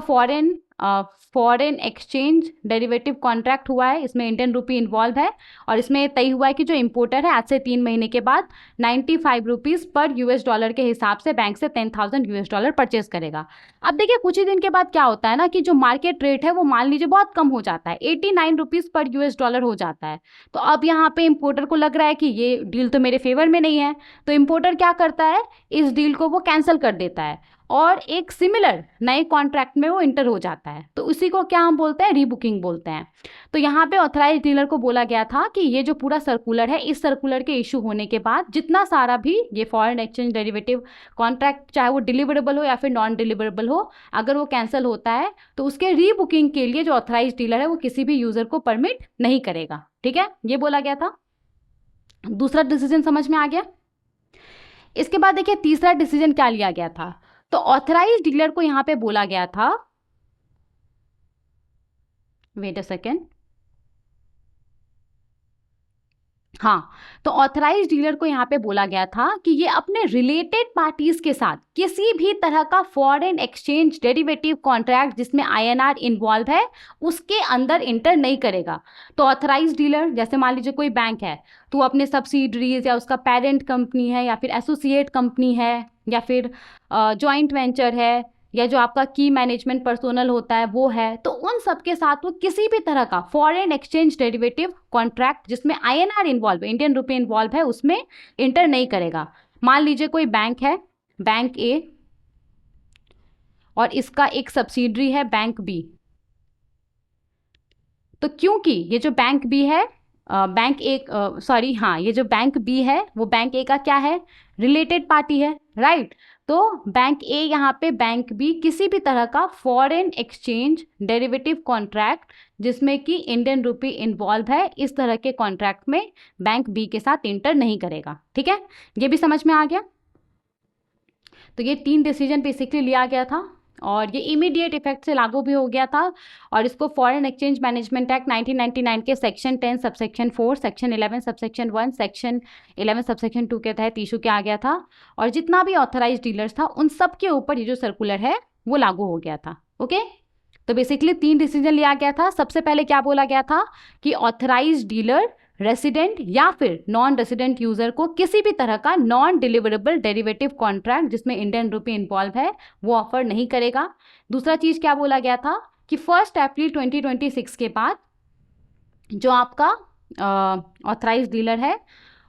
फॉरेन एक्सचेंज डेरिवेटिव कॉन्ट्रैक्ट हुआ है, इसमें इंडियन रुपी इन्वॉल्व है, और इसमें तय हुआ है कि जो इम्पोर्टर है आज से 3 महीने के बाद 95 रुपीज़ पर $US के हिसाब से बैंक से $10,000 परचेज करेगा। अब देखिए कुछ ही दिन के बाद क्या होता है ना कि जो मार्केट रेट है वो मान लीजिए बहुत कम हो जाता है, 89 रुपीज़ पर $US हो जाता है। तो अब यहाँ पे इम्पोर्टर को लग रहा है कि ये डील तो मेरे फेवर में नहीं है, तो इम्पोर्टर क्या करता है, इस डील को वो कैंसिल कर देता है और एक सिमिलर नए कॉन्ट्रैक्ट में वो इंटर हो जाता है। तो उसी को क्या हम बोलते हैं, रीबुकिंग बोलते हैं। तो यहाँ पे ऑथराइज डीलर को बोला गया था कि ये जो पूरा सर्कुलर है, इस सर्कुलर के इशू होने के बाद जितना सारा भी ये फॉरेन एक्सचेंज डेरिवेटिव कॉन्ट्रैक्ट चाहे वो डिलीवरेबल हो या फिर नॉन डिलीवरेबल हो, अगर वो कैंसिल होता है तो उसके रीबुकिंग के लिए जो ऑथराइज डीलर है वो किसी भी यूजर को परमिट नहीं करेगा। ठीक है, ये बोला गया था। दूसरा डिसीजन समझ में आ गया। इसके बाद देखिए तीसरा डिसीजन क्या लिया गया था। तो ऑथराइज डीलर को यहां पे बोला गया था, वेट अ सेकेंड, हाँ, तो ऑथराइज डीलर को यहाँ पे बोला गया था कि ये अपने रिलेटेड पार्टीज के साथ किसी भी तरह का फॉरेन एक्सचेंज डेरिवेटिव कॉन्ट्रैक्ट जिसमें INR इन्वॉल्व है उसके अंदर इंटर नहीं करेगा। तो ऑथराइज डीलर जैसे मान लीजिए कोई बैंक है, तो अपने सब्सिडरीज या उसका पेरेंट कंपनी है या फिर एसोसिएट कंपनी है या फिर जॉइंट वेंचर है या जो आपका की मैनेजमेंट पर्सोनल होता है वो है, तो उन सब के साथ वो किसी भी तरह का फॉरेन एक्सचेंज डेरिवेटिव कॉन्ट्रैक्ट जिसमें INR इन्वॉल्व है, इंडियन रुपी इन्वॉल्व है, उसमें इंटर नहीं करेगा। मान लीजिए कोई बैंक है, बैंक A, और इसका एक सब्सिडरी है बैंक B। तो क्योंकि ये जो बैंक B है, बैंक ए, सॉरी हाँ, ये जो बैंक B है वो बैंक A का क्या है, रिलेटेड पार्टी है, राइट। तो बैंक A यहाँ पे बैंक B किसी भी तरह का फॉरेन एक्सचेंज डेरिवेटिव कॉन्ट्रैक्ट जिसमें कि इंडियन रुपी इन्वॉल्व है, इस तरह के कॉन्ट्रैक्ट में बैंक B के साथ इंटर नहीं करेगा। ठीक है, ये भी समझ में आ गया। तो ये 3 डिसीजन बेसिकली लिया गया था और ये इमीडिएट इफेक्ट से लागू भी हो गया था, और इसको फॉरेन एक्सचेंज मैनेजमेंट एक्ट 1999 के section 10 subsection 4, section 11 subsection 1, section 11 subsection 2 के तहत इशू किया गया था, और जितना भी ऑथराइज डीलर्स था उन सब के ऊपर ये जो सर्कुलर है वो लागू हो गया था। ओके, तो बेसिकली 3 डिसीजन लिया गया था। सबसे पहले क्या बोला गया था कि ऑथराइज डीलर रेसिडेंट या फिर नॉन रेसिडेंट यूजर को किसी भी तरह का नॉन डिलीवरेबल डेरिवेटिव कॉन्ट्रैक्ट जिसमें इंडियन रुपी इन्वॉल्व है वो ऑफर नहीं करेगा। दूसरा चीज क्या बोला गया था कि 1 अप्रैल 2026 के बाद जो आपका ऑथराइज डीलर है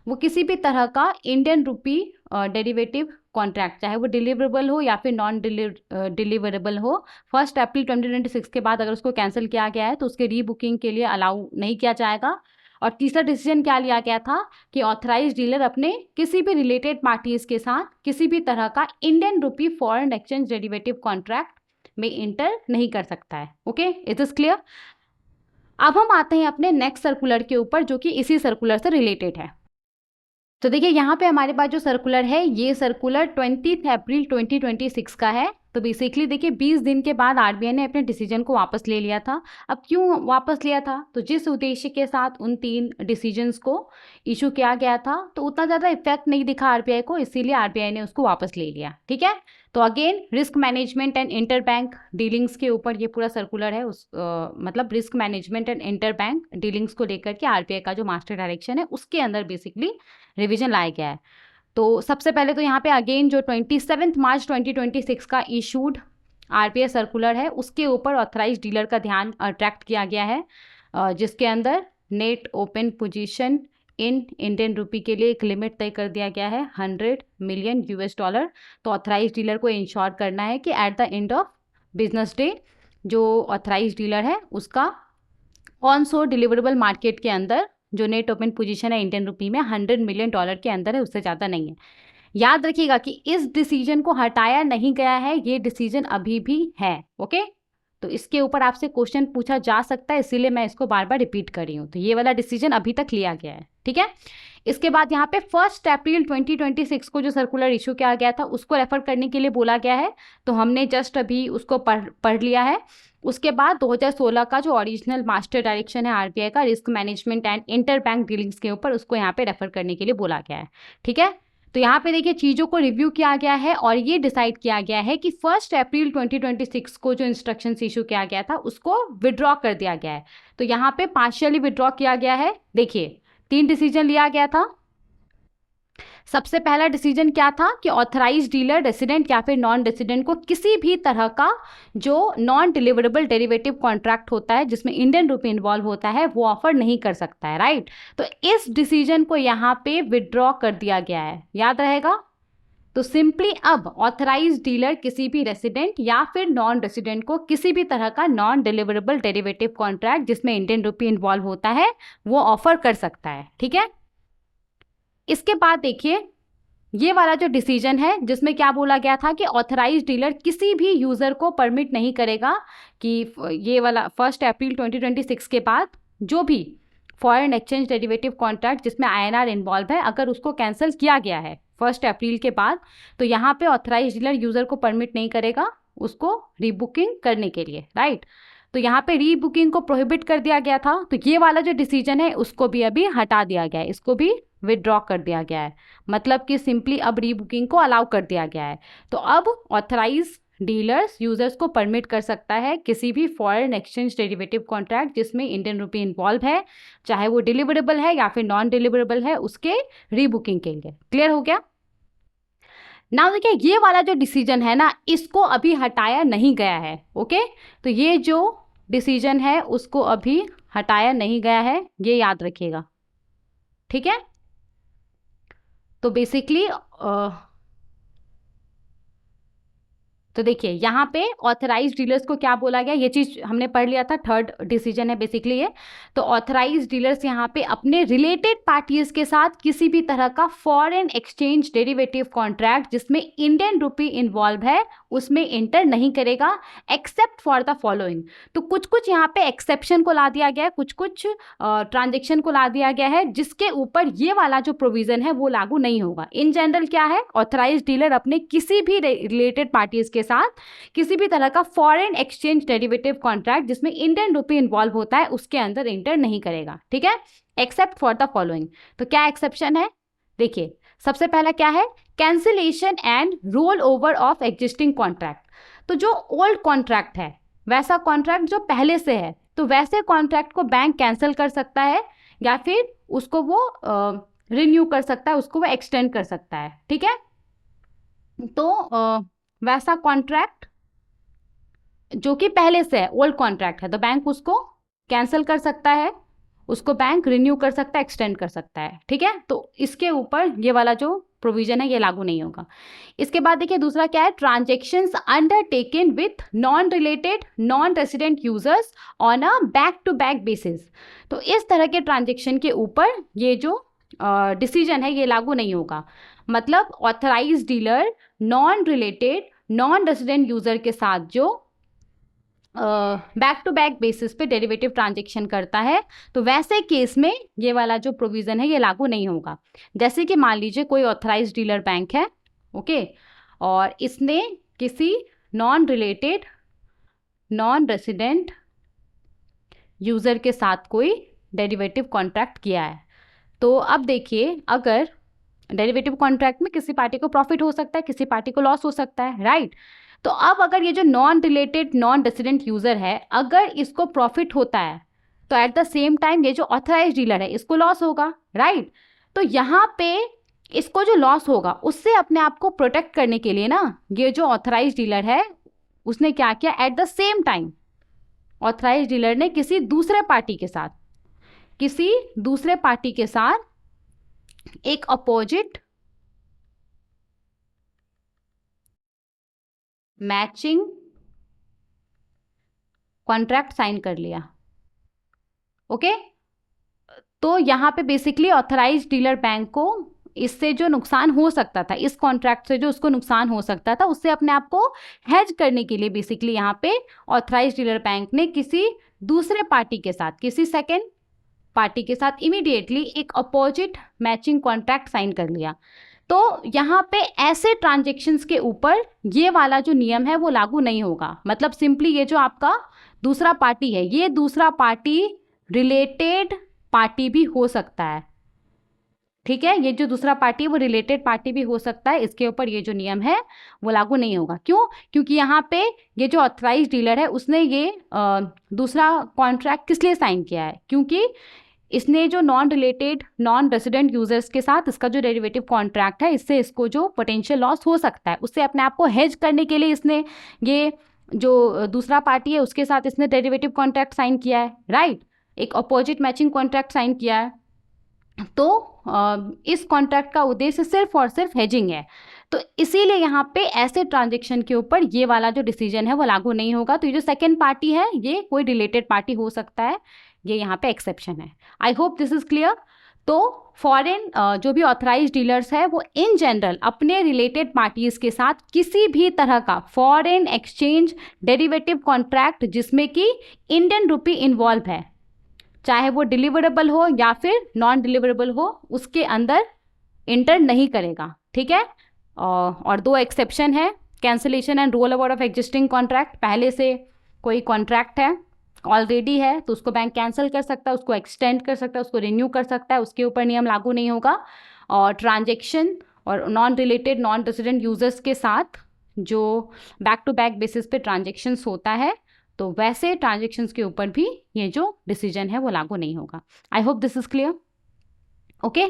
वो किसी भी तरह का इंडियन रुपी डेरिवेटिव कॉन्ट्रैक्ट चाहे वो डिलीवरेबल हो या फिर नॉन डिलीवरेबल हो, 1 अप्रैल 2026 के बाद अगर उसको कैंसिल किया गया है तो उसके रीबुकिंग के लिए अलाउ नहीं किया जाएगा। और तीसरा डिसीजन क्या लिया गया था कि ऑथराइज डीलर अपने किसी भी रिलेटेड पार्टीज के साथ किसी भी तरह का Indian rupee foreign exchange derivative contract में इंटर नहीं कर सकता है। Okay, it is clear. अब हम आते हैं अपने नेक्स्ट सर्कुलर के ऊपर जो कि इसी सर्कुलर से रिलेटेड है। तो देखिए यहाँ पे हमारे पास जो सर्कुलर है ये सर्कुलर 20 अप्रैल 2026 का है। तो बेसिकली देखिए 20 दिन के बाद आरबीआई ने अपने डिसीजन को वापस ले लिया था। अब क्यों वापस लिया था? तो जिस उद्देश्य के साथ उन 3 डिसीजंस को इशू किया गया था तो उतना ज़्यादा इफेक्ट नहीं दिखा आरबीआई को, इसीलिए आरबीआई ने उसको वापस ले लिया। ठीक है, तो again risk management and inter bank dealings के ऊपर ये पूरा सर्कुलर है। मतलब risk management and inter bank dealings को लेकर के आरबीआई का जो मास्टर डायरेक्शन है उसके अंदर बेसिकली रिवीजन लाया गया है। तो सबसे पहले तो यहाँ पे अगेन जो 27 मार्च 2026 का इशूड आरबीआई सर्कुलर है उसके ऊपर ऑथराइज डीलर का ध्यान अट्रैक्ट किया गया है, जिसके अंदर net open position in Indian rupee के लिए एक लिमिट तय कर दिया गया है $100 मिलियन। तो ऑथराइज डीलर को इंश्योर करना है कि at the end of business day जो ऑथराइज डीलर है उसका ऑन सोर्स डिलीवरेबल मार्केट के अंदर जो नेट ओपन पोजीशन है इंडियन रुपी में $100 मिलियन के अंदर है, उससे ज़्यादा नहीं है। याद रखिएगा कि इस डिसीजन को हटाया नहीं गया है, ये डिसीजन अभी भी है। ओके, तो इसके ऊपर आपसे क्वेश्चन पूछा जा सकता है, इसीलिए मैं इसको बार बार रिपीट कर रही हूँ। तो ये वाला डिसीजन अभी तक लिया गया है। ठीक है, इसके बाद यहाँ पे 1 अप्रैल 2026 को जो सर्कुलर इशू किया गया था उसको रेफर करने के लिए बोला गया है, तो हमने जस्ट अभी उसको पढ़ लिया है। उसके बाद 2016 का जो ओरिजिनल मास्टर डायरेक्शन है आरबीआई का risk management and inter bank dealings के ऊपर, उसको यहाँ पे रेफर करने के लिए बोला गया है। ठीक है, तो यहाँ पे देखिए चीज़ों को रिव्यू किया गया है और ये डिसाइड किया गया है कि 1 अप्रैल 2026 को जो इंस्ट्रक्शंस इशू किया गया था उसको विड्रॉ कर दिया गया है। तो यहाँ पे पार्शियली विड्रॉ किया गया है। देखिए 3 डिसीजन लिया गया था। सबसे पहला डिसीजन क्या था कि ऑथराइज डीलर रेसिडेंट या फिर नॉन रेसिडेंट को किसी भी तरह का जो नॉन डिलीवरेबल डेरिवेटिव कॉन्ट्रैक्ट होता है जिसमें इंडियन रुपी इन्वॉल्व होता है वो ऑफर नहीं कर सकता है। राइट, तो इस डिसीजन को यहाँ पे विड्रॉ कर दिया गया है, याद रहेगा। तो सिंपली अब ऑथराइज डीलर किसी भी रेसिडेंट या फिर नॉन रेसिडेंट को किसी भी तरह का नॉन डिलीवरेबल डेरिवेटिव कॉन्ट्रैक्ट जिसमें इंडियन रुपी इन्वॉल्व होता है वो ऑफर कर सकता है। ठीक है, इसके बाद देखिए ये वाला जो डिसीजन है जिसमें क्या बोला गया था कि ऑथराइज डीलर किसी भी यूज़र को परमिट नहीं करेगा कि ये वाला 1 अप्रैल 2026 के बाद जो भी फॉरेन एक्सचेंज डेरिवेटिव कॉन्ट्रैक्ट जिसमें आईएनआर इन्वॉल्व है अगर उसको कैंसिल किया गया है 1 अप्रैल के बाद, तो यहाँ पे ऑथराइज डीलर यूज़र को परमिट नहीं करेगा उसको रीबुकिंग करने के लिए। राइट, तो यहाँ पे रीबुकिंग को प्रोहिबिट कर दिया गया था। तो ये वाला जो डिसीजन है उसको भी अभी हटा दिया गया है, इसको भी विड्रॉ कर दिया गया है, मतलब कि सिंपली अब रीबुकिंग को अलाउ कर दिया गया है। तो अब ऑथराइज डीलर्स यूजर्स को परमिट कर सकता है किसी भी फॉरेन एक्सचेंज डेरिवेटिव कॉन्ट्रैक्ट जिसमें इंडियन रुपी इन्वॉल्व है, चाहे वो डिलीवरेबल है या फिर नॉन डिलीवरेबल है, उसके रीबुकिंग के लिए। क्लियर हो गया ना? देखिए ये वाला जो डिसीजन है ना इसको अभी हटाया नहीं गया है। ओके, तो ये जो डिसीजन है उसको अभी हटाया नहीं गया है, ये याद रखिएगा। ठीक है, तो बेसिकली तो देखिए यहाँ पे ऑथराइज डीलर्स को क्या बोला गया, ये चीज़ हमने पढ़ लिया था, 3rd डिसीजन है बेसिकली ये। तो ऑथराइज डीलर्स यहाँ पे अपने रिलेटेड पार्टीज के साथ किसी भी तरह का फॉरेन एक्सचेंज डेरिवेटिव कॉन्ट्रैक्ट जिसमें इंडियन रुपी इन्वॉल्व है उसमें इंटर नहीं करेगा एक्सेप्ट फॉर द फॉलोइंग। तो कुछ कुछ यहाँ पे एक्सेप्शन को ला दिया गया है, कुछ कुछ ट्रांजेक्शन को ला दिया गया है जिसके ऊपर ये वाला जो प्रोविजन है वो लागू नहीं होगा। इन जनरल क्या है, ऑथराइज डीलर अपने किसी भी रिलेटेड पार्टीज के साथ किसी भी तरह का फॉरेन एक्सचेंज डेरिवेटिव कॉन्ट्रैक्ट जिसमें इंडियन रुपी इन्वॉल्व होता है उसके अंदर इंटर नहीं करेगा। ठीक है, एक्सेप्ट फॉर द फॉलोइंग। तो क्या एक्सेप्शन है, देखिए सबसे पहला क्या है, cancellation and roll over of existing contract. तो जो ओल्ड कॉन्ट्रैक्ट है वैसा कॉन्ट्रैक्ट जो पहले से है तो वैसे कॉन्ट्रैक्ट को बैंक कैंसिल कर सकता है या फिर उसको वो रिन्यू कर सकता है, उसको वो एक्सटेंड कर सकता है। ठीक है, तो वैसा कॉन्ट्रैक्ट जो कि पहले से है ओल्ड कॉन्ट्रैक्ट है तो बैंक उसको कैंसिल कर सकता है, उसको बैंक रिन्यू कर सकता है, एक्सटेंड कर सकता है। ठीक है, तो इसके ऊपर ये वाला जो प्रोविजन है ये लागू नहीं होगा। इसके बाद देखिए दूसरा क्या है, transactions undertaken with non related non resident users on a back to back basis. तो इस तरह के ट्रांजेक्शन के ऊपर ये जो डिसीजन है ये लागू नहीं होगा। मतलब authorise dealer non related non resident user के साथ जो बैक टू बैक बेसिस पे डेरिवेटिव ट्रांजेक्शन करता है, तो वैसे केस में ये वाला जो प्रोविज़न है ये लागू नहीं होगा। जैसे कि मान लीजिए कोई ऑथराइज्ड डीलर बैंक है, ओके, और इसने किसी non related non resident user के साथ कोई डेरिवेटिव कॉन्ट्रैक्ट किया है। तो अब देखिए, अगर डेरिवेटिव कॉन्ट्रैक्ट में किसी पार्टी को प्रॉफिट हो सकता है, किसी पार्टी को लॉस हो सकता है, राइट। तो अब अगर ये जो non related non resident user है, अगर इसको प्रॉफिट होता है तो एट द सेम टाइम ये जो ऑथराइज डीलर है इसको लॉस होगा, राइट। तो यहाँ पे इसको जो लॉस होगा उससे अपने आप को प्रोटेक्ट करने के लिए ना, ये जो ऑथराइज डीलर है उसने क्या किया, at the same time authorise dealer ने किसी दूसरे पार्टी के साथ एक अपोजिट मैचिंग कॉन्ट्रैक्ट साइन कर लिया, ओके। तो यहाँ पे बेसिकली ऑथराइज डीलर बैंक को इससे जो नुकसान हो सकता था, इस कॉन्ट्रैक्ट से जो उसको नुकसान हो सकता था, उससे अपने आप को हेज करने के लिए बेसिकली यहाँ पे ऑथराइज डीलर बैंक ने किसी दूसरे पार्टी के साथ, किसी सेकेंड पार्टी के साथ इमीडिएटली एक अपोजिट मैचिंग कॉन्ट्रैक्ट साइन कर लिया। तो यहाँ पे ऐसे ट्रांजेक्शन्स के ऊपर ये वाला जो नियम है वो लागू नहीं होगा। मतलब सिंपली ये जो आपका दूसरा पार्टी है, ये दूसरा पार्टी रिलेटेड पार्टी भी हो सकता है, ठीक है। ये जो दूसरा पार्टी है वो रिलेटेड पार्टी भी हो सकता है, इसके ऊपर ये जो नियम है वो लागू नहीं होगा। क्यों? क्योंकि यहाँ पे ये जो ऑथराइज डीलर है उसने ये दूसरा कॉन्ट्रैक्ट किस लिए साइन किया है, क्योंकि इसने जो non related non resident users के साथ इसका जो डेरिवेटिव कॉन्ट्रैक्ट है, इससे इसको जो पोटेंशियल लॉस हो सकता है उससे अपने आप को हेज करने के लिए इसने ये जो दूसरा पार्टी है उसके साथ इसने डेरिवेटिव कॉन्ट्रैक्ट साइन किया है, राइट। एक अपोजिट मैचिंग कॉन्ट्रैक्ट साइन किया है। तो इस कॉन्ट्रैक्ट का उद्देश्य सिर्फ और सिर्फ हेजिंग है। तो इसीलिए यहाँ पे ऐसे ट्रांजेक्शन के ऊपर ये वाला जो डिसीजन है वो लागू नहीं होगा। तो ये जो सेकेंड पार्टी है ये कोई रिलेटेड पार्टी हो सकता है, ये यहाँ पे एक्सेप्शन है। I hope this is clear. तो फॉरेन जो भी ऑथराइज डीलर्स है वो इन जनरल अपने रिलेटेड पार्टीज के साथ किसी भी तरह का फॉरेन एक्सचेंज डेरिवेटिव कॉन्ट्रैक्ट जिसमें कि इंडियन रुपी इन्वॉल्व है, चाहे वो डिलीवरेबल हो या फिर नॉन डिलीवरेबल हो, उसके अंदर इंटर नहीं करेगा, ठीक है। और दो एक्सेप्शन है, cancellation and roll over of existing contract. पहले से कोई कॉन्ट्रैक्ट है, ऑलरेडी है, तो उसको बैंक कैंसिल कर सकता है, उसको एक्सटेंड कर सकता है, उसको रिन्यू कर सकता है, उसके ऊपर नियम लागू नहीं होगा। और ट्रांजेक्शन और non related non resident users के साथ जो बैक टू बैक बेसिस पे ट्रांजेक्शन्स होता है, तो वैसे ट्रांजेक्शन्स के ऊपर भी ये जो डिसीजन है वो लागू नहीं होगा। I hope this is clear, okay.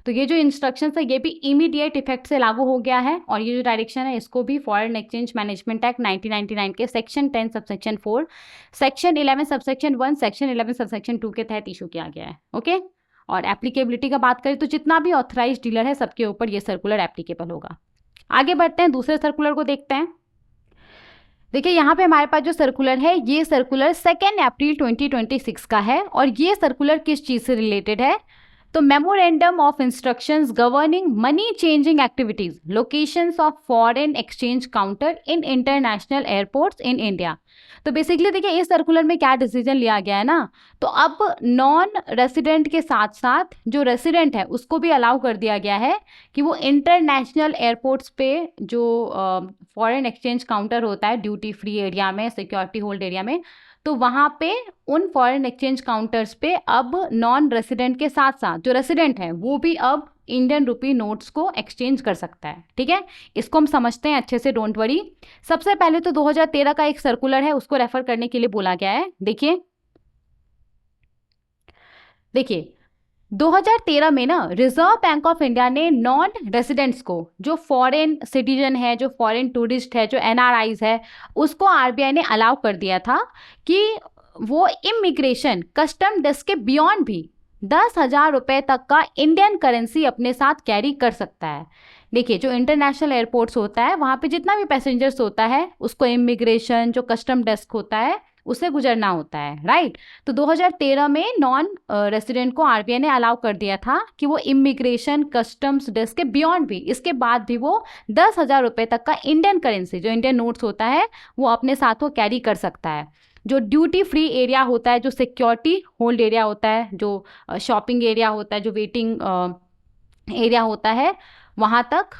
तो ये जो इंस्ट्रक्शंस है ये भी इमीडिएट इफेक्ट से लागू हो गया है, और ये जो डायरेक्शन है इसको भी फॉरेन एक्सचेंज मैनेजमेंट एक्ट 1999 के section 10 subsection 4, section 11 subsection 1, section 11 subsection 2 के तहत इशू किया गया है, ओके। और एप्लीकेबिलिटी का बात करें तो जितना भी ऑथराइज डीलर है सबके ऊपर ये सर्कुलर एप्लीकेबल होगा। आगे बढ़ते हैं, दूसरे सर्कुलर को देखते हैं। देखिए यहाँ पे हमारे पास जो सर्कुलर है ये सर्कुलर 2 अप्रैल 2026 का है, और ये सर्कुलर किस चीज़ से रिलेटेड है, तो memorandum of instructions governing money changing activities, locations of foreign exchange counter in international airports in India. तो बेसिकली देखिए इस सर्कुलर में क्या डिसीजन लिया गया है ना, तो अब नॉन रेसिडेंट के साथ साथ जो रेसिडेंट है उसको भी अलाउ कर दिया गया है कि वो इंटरनेशनल एयरपोर्ट्स पे जो फॉरेन एक्सचेंज काउंटर होता है ड्यूटी फ्री एरिया में, सिक्योरिटी होल्ड एरिया में, तो वहाँ पे उन फॉरेन एक्सचेंज काउंटर्स पे अब नॉन रेसिडेंट के साथ साथ जो रेसिडेंट है वो भी अब इंडियन रुपी नोट्स को एक्सचेंज कर सकता है, ठीक है। इसको हम समझते हैं अच्छे से, डोंट वरी। सबसे पहले तो 2013 का एक सर्कुलर है उसको रेफर करने के लिए बोला गया है। देखिए 2013 में ना रिजर्व बैंक ऑफ इंडिया ने नॉन रेसिडेंट्स को, जो फॉरेन सिटीजन है, जो फॉरेन टूरिस्ट है, जो एनआरआईज है, उसको आरबीआई ने अलाउ कर दिया था कि वो इमिग्रेशन कस्टम डेस्क के बियॉन्ड भी 10,000 रुपये तक का इंडियन करेंसी अपने साथ कैरी कर सकता है। देखिए जो इंटरनेशनल एयरपोर्ट्स होता है वहाँ पे जितना भी पैसेंजर्स होता है उसको इमिग्रेशन जो कस्टम डेस्क होता है उससे गुजरना होता है, राइट। तो 2013 में नॉन रेसिडेंट को आरबीआई ने अलाउ कर दिया था कि वो इमिग्रेशन कस्टम्स डेस्क के बियॉन्ड भी, इसके बाद भी वो 10,000 रुपये तक का इंडियन करेंसी जो इंडियन नोट्स होता है वो अपने साथ वो कैरी कर सकता है। जो ड्यूटी फ्री एरिया होता है, जो सिक्योरिटी होल्ड एरिया होता है, जो शॉपिंग एरिया होता है, जो वेटिंग एरिया होता है, वहाँ तक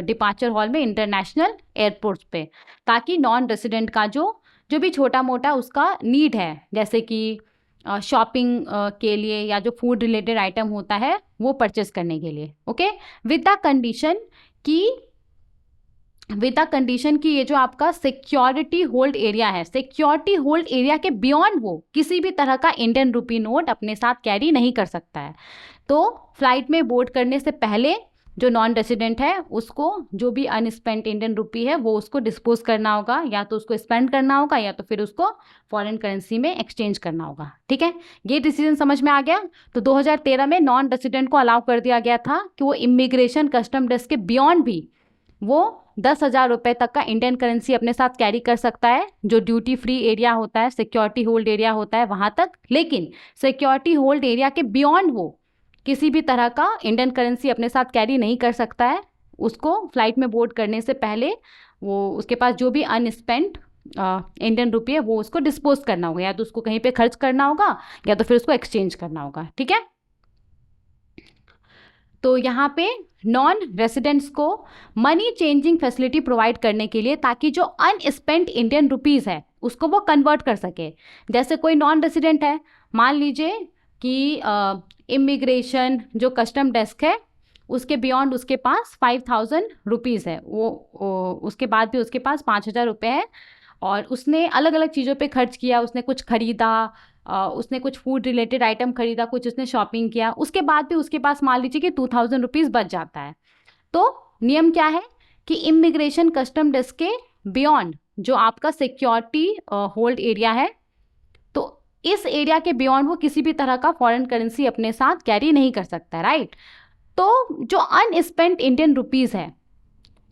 डिपार्चर हॉल में, इंटरनेशनल एयरपोर्ट्स पे, ताकि नॉन रेसिडेंट का जो भी छोटा मोटा उसका नीड है, जैसे कि शॉपिंग के लिए या जो फूड रिलेटेड आइटम होता है वो परचेस करने के लिए, ओके, विद द कंडीशन कि ये जो आपका सिक्योरिटी होल्ड एरिया है, सिक्योरिटी होल्ड एरिया के बियॉन्ड वो किसी भी तरह का इंडियन रुपी नोट अपने साथ कैरी नहीं कर सकता है। तो फ्लाइट में बोर्ड करने से पहले जो नॉन रेसिडेंट है उसको जो भी अनस्पेंट इंडियन रुपी है वो उसको डिस्पोज करना होगा, या तो उसको स्पेंड करना होगा या तो फिर उसको फॉरेन करेंसी में एक्सचेंज करना होगा, ठीक है। ये डिसीजन समझ में आ गया। तो 2013 में नॉन रेसिडेंट को अलाउ कर दिया गया था कि वो इमिग्रेशन कस्टम डेस्क के बियॉन्ड भी वो 10,000 रुपये तक का इंडियन करेंसी अपने साथ कैरी कर सकता है, जो ड्यूटी फ्री एरिया होता है, सिक्योरिटी होल्ड एरिया होता है वहाँ तक। लेकिन सिक्योरिटी होल्ड एरिया के बियॉन्ड वो किसी भी तरह का इंडियन करेंसी अपने साथ कैरी नहीं कर सकता है। उसको फ्लाइट में बोर्ड करने से पहले वो उसके पास जो भी अनस्पेंट इंडियन रुपये है वो उसको डिस्पोज करना होगा, या तो उसको कहीं पे खर्च करना होगा या तो फिर उसको एक्सचेंज करना होगा, ठीक है। तो यहाँ पे नॉन रेसिडेंट्स को मनी चेंजिंग फैसिलिटी प्रोवाइड करने के लिए, ताकि जो अनस्पेंट इंडियन रुपीज़ है उसको वो कन्वर्ट कर सके। जैसे कोई नॉन रेसिडेंट है, मान लीजिए कि इमिग्रेशन जो कस्टम डेस्क है उसके बियॉन्ड उसके पास 5,000 रुपीज़ है, वो उसके बाद भी उसके पास 5,000 रुपये है, और उसने अलग अलग चीज़ों पे खर्च किया, उसने कुछ खरीदा, उसने कुछ फूड रिलेटेड आइटम खरीदा, कुछ उसने शॉपिंग किया, उसके बाद भी उसके पास मान लीजिए कि 2,000 रुपीज़ बच जाता है। तो नियम क्या है कि इमिग्रेशन कस्टम डेस्क के बियॉन्ड जो आपका सिक्योरिटी होल्ड एरिया है, तो इस एरिया के बियॉन्ड वो किसी भी तरह का फॉरेन करेंसी अपने साथ कैरी नहीं कर सकता, राइट। तो जो अनस्पेंट इंडियन रुपीज़ है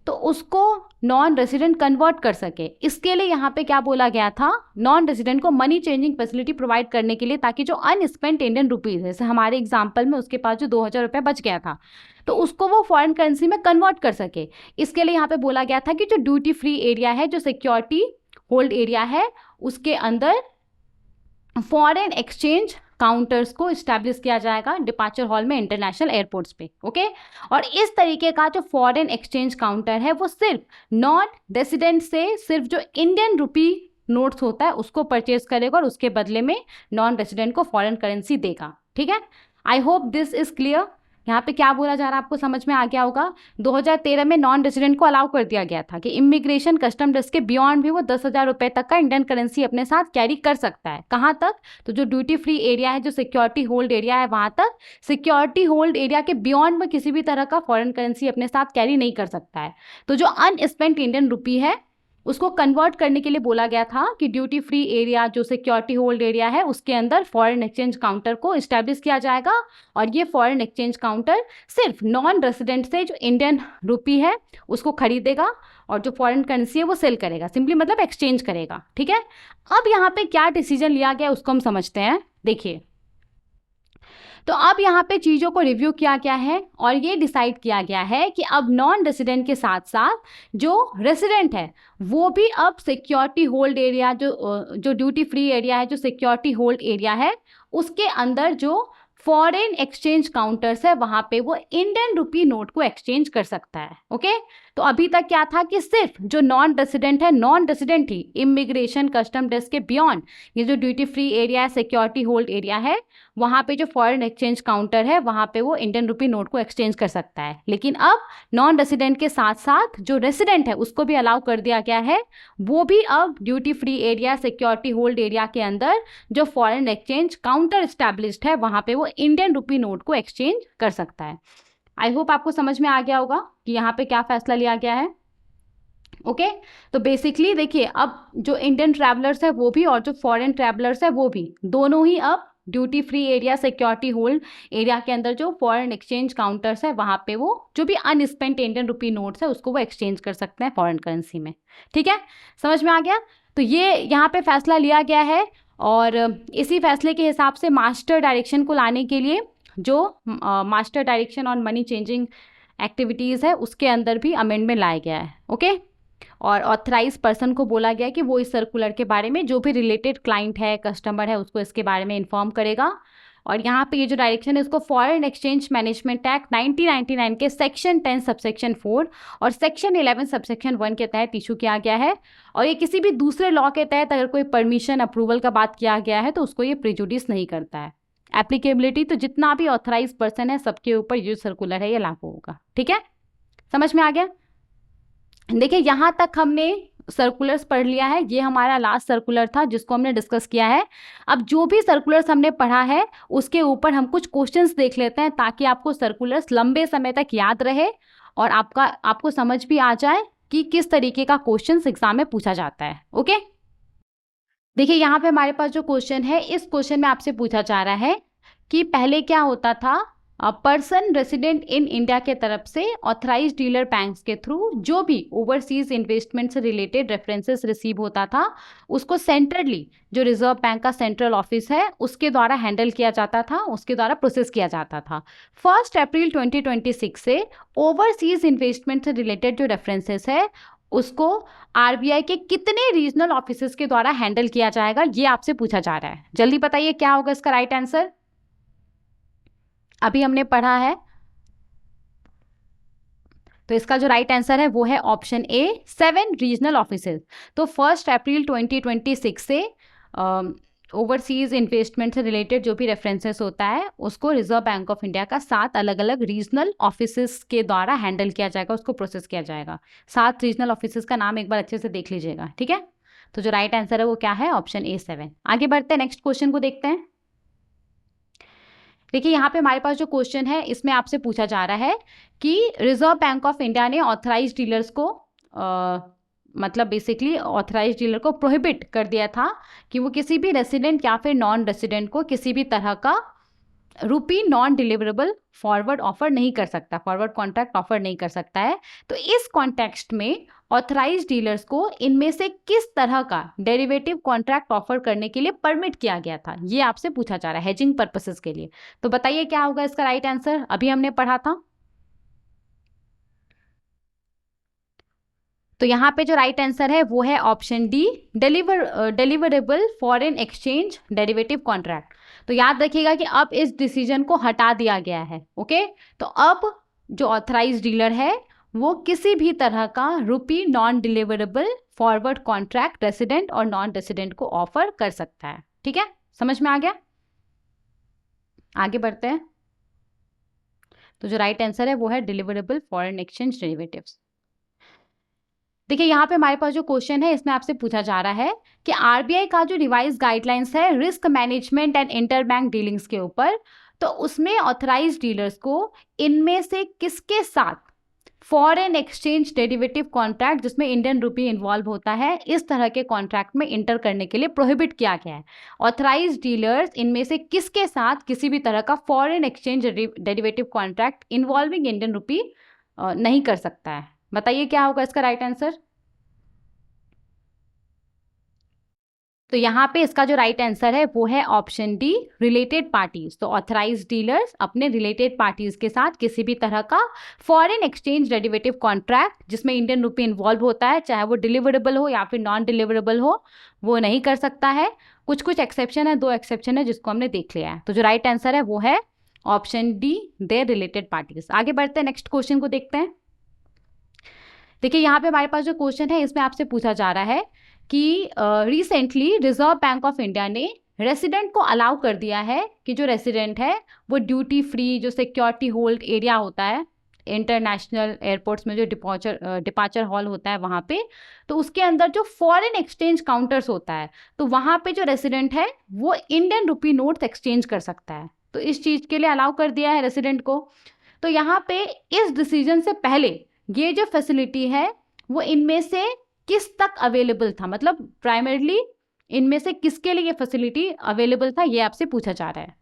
तो उसको नॉन रेसिडेंट कन्वर्ट कर सके, इसके लिए यहाँ पे क्या बोला गया था, नॉन रेसिडेंट को मनी चेंजिंग फैसिलिटी प्रोवाइड करने के लिए, ताकि जो अनस्पेंट इंडियन रुपीज़ है, जैसे हमारे एग्जांपल में उसके पास जो 2,000 रुपये बच गया था, तो उसको वो फॉरेन करेंसी में कन्वर्ट कर सके। इसके लिए यहाँ पे बोला गया था कि जो ड्यूटी फ्री एरिया है, जो सिक्योरिटी होल्ड एरिया है, उसके अंदर फॉरेन एक्सचेंज काउंटर्स को इस्टेब्लिश किया जाएगा डिपार्चर हॉल में, इंटरनेशनल एयरपोर्ट्स पे, ओके। और इस तरीके का जो फॉरेन एक्सचेंज काउंटर है वो सिर्फ नॉन रेसिडेंट से सिर्फ जो इंडियन रुपी नोट्स होता है उसको परचेज करेगा, और उसके बदले में नॉन रेसिडेंट को फॉरेन करेंसी देगा, ठीक है। I hope this is clear. यहाँ पे क्या बोला जा रहा है आपको समझ में आ गया होगा। 2013 में नॉन रेसिडेंट को अलाउ कर दिया गया था कि इमिग्रेशन कस्टम डेस्क के बियॉन्ड भी वो 10,000 रुपये तक का इंडियन करेंसी अपने साथ कैरी कर सकता है। कहाँ तक, तो जो ड्यूटी फ्री एरिया है, जो सिक्योरिटी होल्ड एरिया है वहाँ तक। सिक्योरिटी होल्ड एरिया के बियॉन्ड में किसी भी तरह का फॉरेन करेंसी अपने साथ कैरी नहीं कर सकता है। तो जो अनस्पेंट इंडियन रुपी है उसको कन्वर्ट करने के लिए बोला गया था कि ड्यूटी फ्री एरिया जो सिक्योरिटी होल्ड एरिया है उसके अंदर फॉरेन एक्सचेंज काउंटर को इस्टेब्लिश किया जाएगा, और ये फॉरेन एक्सचेंज काउंटर सिर्फ नॉन रेसिडेंट से जो इंडियन रुपी है उसको खरीदेगा, और जो फॉरेन करेंसी है वो सेल करेगा, सिंपली मतलब एक्सचेंज करेगा, ठीक है। अब यहाँ पे क्या डिसीजन लिया गया उसको हम समझते हैं। देखिए, तो अब यहाँ पे चीज़ों को रिव्यू किया गया है और ये डिसाइड किया गया है कि अब नॉन रेसिडेंट के साथ साथ जो रेसिडेंट है वो भी अब सिक्योरिटी होल्ड एरिया जो ड्यूटी फ्री एरिया है, जो सिक्योरिटी होल्ड एरिया है, उसके अंदर जो फॉरेन एक्सचेंज काउंटर्स है वहाँ पे वो इंडियन रुपी नोट को एक्सचेंज कर सकता है, ओके। तो अभी तक क्या था कि सिर्फ जो नॉन रेसिडेंट है, नॉन रेसिडेंट ही इमिग्रेशन कस्टम डेस्क के बियॉन्ड ये जो ड्यूटी फ्री एरिया है, सिक्योरिटी होल्ड एरिया है, वहाँ पे जो फॉरेन एक्सचेंज काउंटर है वहाँ पे वो इंडियन रुपी नोट को एक्सचेंज कर सकता है। लेकिन अब नॉन रेसिडेंट के साथ साथ जो रेसिडेंट है उसको भी अलाउ कर दिया गया है, वो भी अब duty free area, security hold area के अंदर जो फॉरेन एक्सचेंज काउंटर एस्टैब्लिश्ड है वहाँ पे वो इंडियन रुपी नोट को एक्सचेंज कर सकता है। आई होप आपको समझ में आ गया होगा कि यहाँ पे क्या फैसला लिया गया है, ओके। तो बेसिकली देखिए, अब जो इंडियन ट्रैवलर्स है वो भी और जो फॉरेन ट्रैवलर्स है वो भी, दोनों ही अब duty free area, security hold area के अंदर जो फॉरेन एक्सचेंज काउंटर्स है वहाँ पे वो जो भी अनस्पेंट इंडियन रुपी नोट्स है उसको वो एक्सचेंज कर सकते हैं फॉरेन करेंसी में, ठीक है। समझ में आ गया। तो ये यहाँ पे फैसला लिया गया है और इसी फैसले के हिसाब से मास्टर डायरेक्शन को लाने के लिए जो master direction on money changing activities है उसके अंदर भी अमेंडमेंट लाया गया है। ओके, और ऑथराइज पर्सन को बोला गया कि वो इस सर्कुलर के बारे में जो भी रिलेटेड क्लाइंट है, कस्टमर है, उसको इसके बारे में इन्फॉर्म करेगा। और यहाँ पे ये जो डायरेक्शन है इसको फॉरेन एक्सचेंज मैनेजमेंट एक्ट 1999 के सेक्शन 10 सबसेक्शन 4 और सेक्शन 11 सबसेक्शन 1 के तहत इशू किया गया है। और ये किसी भी दूसरे लॉ के तहत अगर कोई परमिशन अप्रूवल का बात किया गया है तो उसको ये प्रिजुडिस नहीं करता है। एप्लीकेबिलिटी तो जितना भी ऑथराइज पर्सन है सबके ऊपर ये सर्कुलर है ये लागू होगा। ठीक है, समझ में आ गया? देखिए यहाँ तक हमने सर्कुलर्स पढ़ लिया है, ये हमारा लास्ट सर्कुलर था जिसको हमने डिस्कस किया है। अब जो भी सर्कुलर्स हमने पढ़ा है उसके ऊपर हम कुछ क्वेश्चंस देख लेते हैं ताकि आपको सर्कुलर्स लंबे समय तक याद रहे और आपको समझ भी आ जाए कि किस तरीके का क्वेश्चंस एग्जाम में पूछा जाता है। ओके, देखिए यहाँ पे हमारे पास जो क्वेश्चन है, इस क्वेश्चन में आपसे पूछा जा रहा है कि पहले क्या होता था, पर्सन रेसिडेंट इन इंडिया के तरफ से ऑथराइज डीलर बैंक्स के थ्रू जो भी ओवरसीज इन्वेस्टमेंट से रिलेटेड रेफरेंसेस रिसीव होता था उसको सेंट्रली जो रिजर्व बैंक का सेंट्रल ऑफिस है उसके द्वारा हैंडल किया जाता था, उसके द्वारा प्रोसेस किया जाता था। 1 अप्रैल 2026 से ओवरसीज इन्वेस्टमेंट से रिलेटेड जो रेफरेंसेस है उसको आरबीआई के कितने रीजनल ऑफिसेस के द्वारा हैंडल किया जाएगा, ये आपसे पूछा जा रहा है। जल्दी बताइए क्या होगा इसका राइट आंसर। अभी हमने पढ़ा है तो इसका जो राइट आंसर है वो है ऑप्शन ए 7 रीजनल ऑफिसेज। तो 1 अप्रैल 2026 से ओवरसीज इन्वेस्टमेंट से रिलेटेड जो भी रेफरेंसेस होता है उसको रिजर्व बैंक ऑफ इंडिया का 7 अलग अलग रीजनल ऑफिसेस के द्वारा हैंडल किया जाएगा, उसको प्रोसेस किया जाएगा। 7 रीजनल ऑफिसेस का नाम एक बार अच्छे से देख लीजिएगा। ठीक है, तो जो राइट आंसर है वो क्या है, ऑप्शन ए 7। आगे बढ़ते हैं, नेक्स्ट क्वेश्चन को देखते हैं। देखिए यहाँ पे हमारे पास जो क्वेश्चन है इसमें आपसे पूछा जा रहा है कि रिजर्व बैंक ऑफ इंडिया ने ऑथराइज डीलर्स को मतलब बेसिकली ऑथराइज डीलर को प्रोहिबिट कर दिया था कि वो किसी भी रेसिडेंट या फिर नॉन रेसिडेंट को किसी भी तरह का rupee non deliverable forward offer नहीं कर सकता, फॉरवर्ड कॉन्ट्रैक्ट ऑफर नहीं कर सकता है। तो इस कॉन्टेक्स्ट में ऑथराइज डीलर्स को इनमें से किस तरह का डेरिवेटिव कॉन्ट्रैक्ट ऑफर करने के लिए परमिट किया गया था, ये आपसे पूछा जा रहा है हेजिंग पर्पसेस के लिए। तो बताइए क्या होगा इसका राइट आंसर। अभी हमने पढ़ा था, तो यहाँ पे जो राइट आंसर है वो है option D, deliverable foreign exchange derivative contract. तो याद रखिएगा कि अब इस डिसीजन को हटा दिया गया है। ओके, तो अब जो ऑथराइज डीलर है वो किसी भी तरह का rupee non deliverable forward contract resident और नॉन रेसिडेंट को ऑफर कर सकता है। ठीक है, समझ में आ गया? आगे बढ़ते हैं। तो जो राइट आंसर है वो है डिलीवरेबल फॉरेन एक्सचेंज डेरिवेटिव्स। देखिए यहाँ पे हमारे पास जो क्वेश्चन है इसमें आपसे पूछा जा रहा है कि आरबीआई का जो रिवाइज गाइडलाइंस है risk management and interbank dealings के ऊपर, तो उसमें ऑथराइज डीलर्स को इनमें से किसके साथ फॉरेन एक्सचेंज डेरिवेटिव कॉन्ट्रैक्ट जिसमें इंडियन रुपी इन्वॉल्व होता है इस तरह के कॉन्ट्रैक्ट में इंटर करने के लिए प्रोहिबिट किया गया है। ऑथराइज डीलर्स इनमें से किसके साथ किसी भी तरह का foreign exchange derivative contract involving Indian rupee नहीं कर सकता है। बताइए क्या होगा इसका राइट आंसर। तो यहाँ पे इसका जो राइट आंसर है वो है ऑप्शन डी, रिलेटेड पार्टीज। तो ऑथराइज डीलर्स अपने रिलेटेड पार्टीज के साथ किसी भी तरह का फॉरेन एक्सचेंज डेरिवेटिव कॉन्ट्रैक्ट जिसमें इंडियन रुपी इन्वॉल्व होता है, चाहे वो डिलीवरेबल हो या फिर नॉन डिलीवरेबल हो, वो नहीं कर सकता है। कुछ एक्सेप्शन है, 2 एक्सेप्शन है जिसको हमने देख लिया है। तो जो राइट आंसर है वो है option D, their related parties. आगे बढ़ते हैं, नेक्स्ट क्वेश्चन को देखते हैं। देखिए यहाँ पे हमारे पास जो क्वेश्चन है इसमें आपसे पूछा जा रहा है कि recently reserve bank of India ने रेसिडेंट को अलाउ कर दिया है कि जो रेसिडेंट है वो ड्यूटी फ्री जो सिक्योरिटी होल्ड एरिया होता है इंटरनेशनल एयरपोर्ट्स में जो डिपार्चर हॉल होता है वहाँ पे, तो उसके अंदर जो फॉरेन एक्सचेंज काउंटर्स होता है तो वहाँ पे जो रेसिडेंट है वो इंडियन रुपी नोट्स एक्सचेंज कर सकता है। तो इस चीज़ के लिए अलाउ कर दिया है रेसिडेंट को। तो यहाँ पे इस डिसीजन से पहले ये जो फैसिलिटी है वो इनमें से किस तक अवेलेबल था, मतलब प्राइमरली इनमें से किसके लिए ये फैसिलिटी अवेलेबल था, ये आपसे पूछा जा रहा है।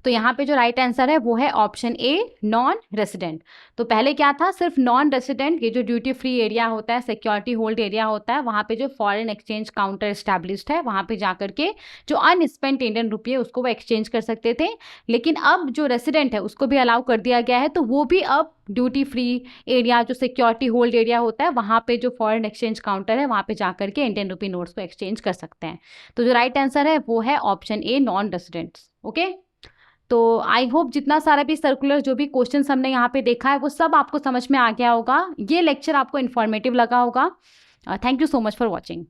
तो यहाँ पे जो राइट आंसर है वो है ऑप्शन ए, नॉन रेसिडेंट। तो पहले क्या था, सिर्फ नॉन रेसिडेंट, ये जो ड्यूटी फ्री एरिया होता है, सिक्योरिटी होल्ड एरिया होता है, वहाँ पे जो फॉरेन एक्सचेंज काउंटर एस्टैब्लिश्ड है, वहाँ पे जाकर के जो अनस्पेंट इंडियन रुपये उसको वो एक्सचेंज कर सकते थे। लेकिन अब जो रेसिडेंट है उसको भी अलाउ कर दिया गया है, तो वो भी अब ड्यूटी फ्री एरिया, जो सिक्योरिटी होल्ड एरिया होता है, वहाँ पे जो फॉरेन एक्सचेंज काउंटर है वहाँ पे जाकर के इंडियन रुपी नोट्स को एक्सचेंज कर सकते हैं। तो जो राइट आंसर है वो है option A, non residents. Okay, तो आई होप जितना सारा भी सर्कुलर जो भी क्वेश्चंस हमने यहाँ पे देखा है वो सब आपको समझ में आ गया होगा, ये लेक्चर आपको इन्फॉर्मेटिव लगा होगा। Thank you so much for watching.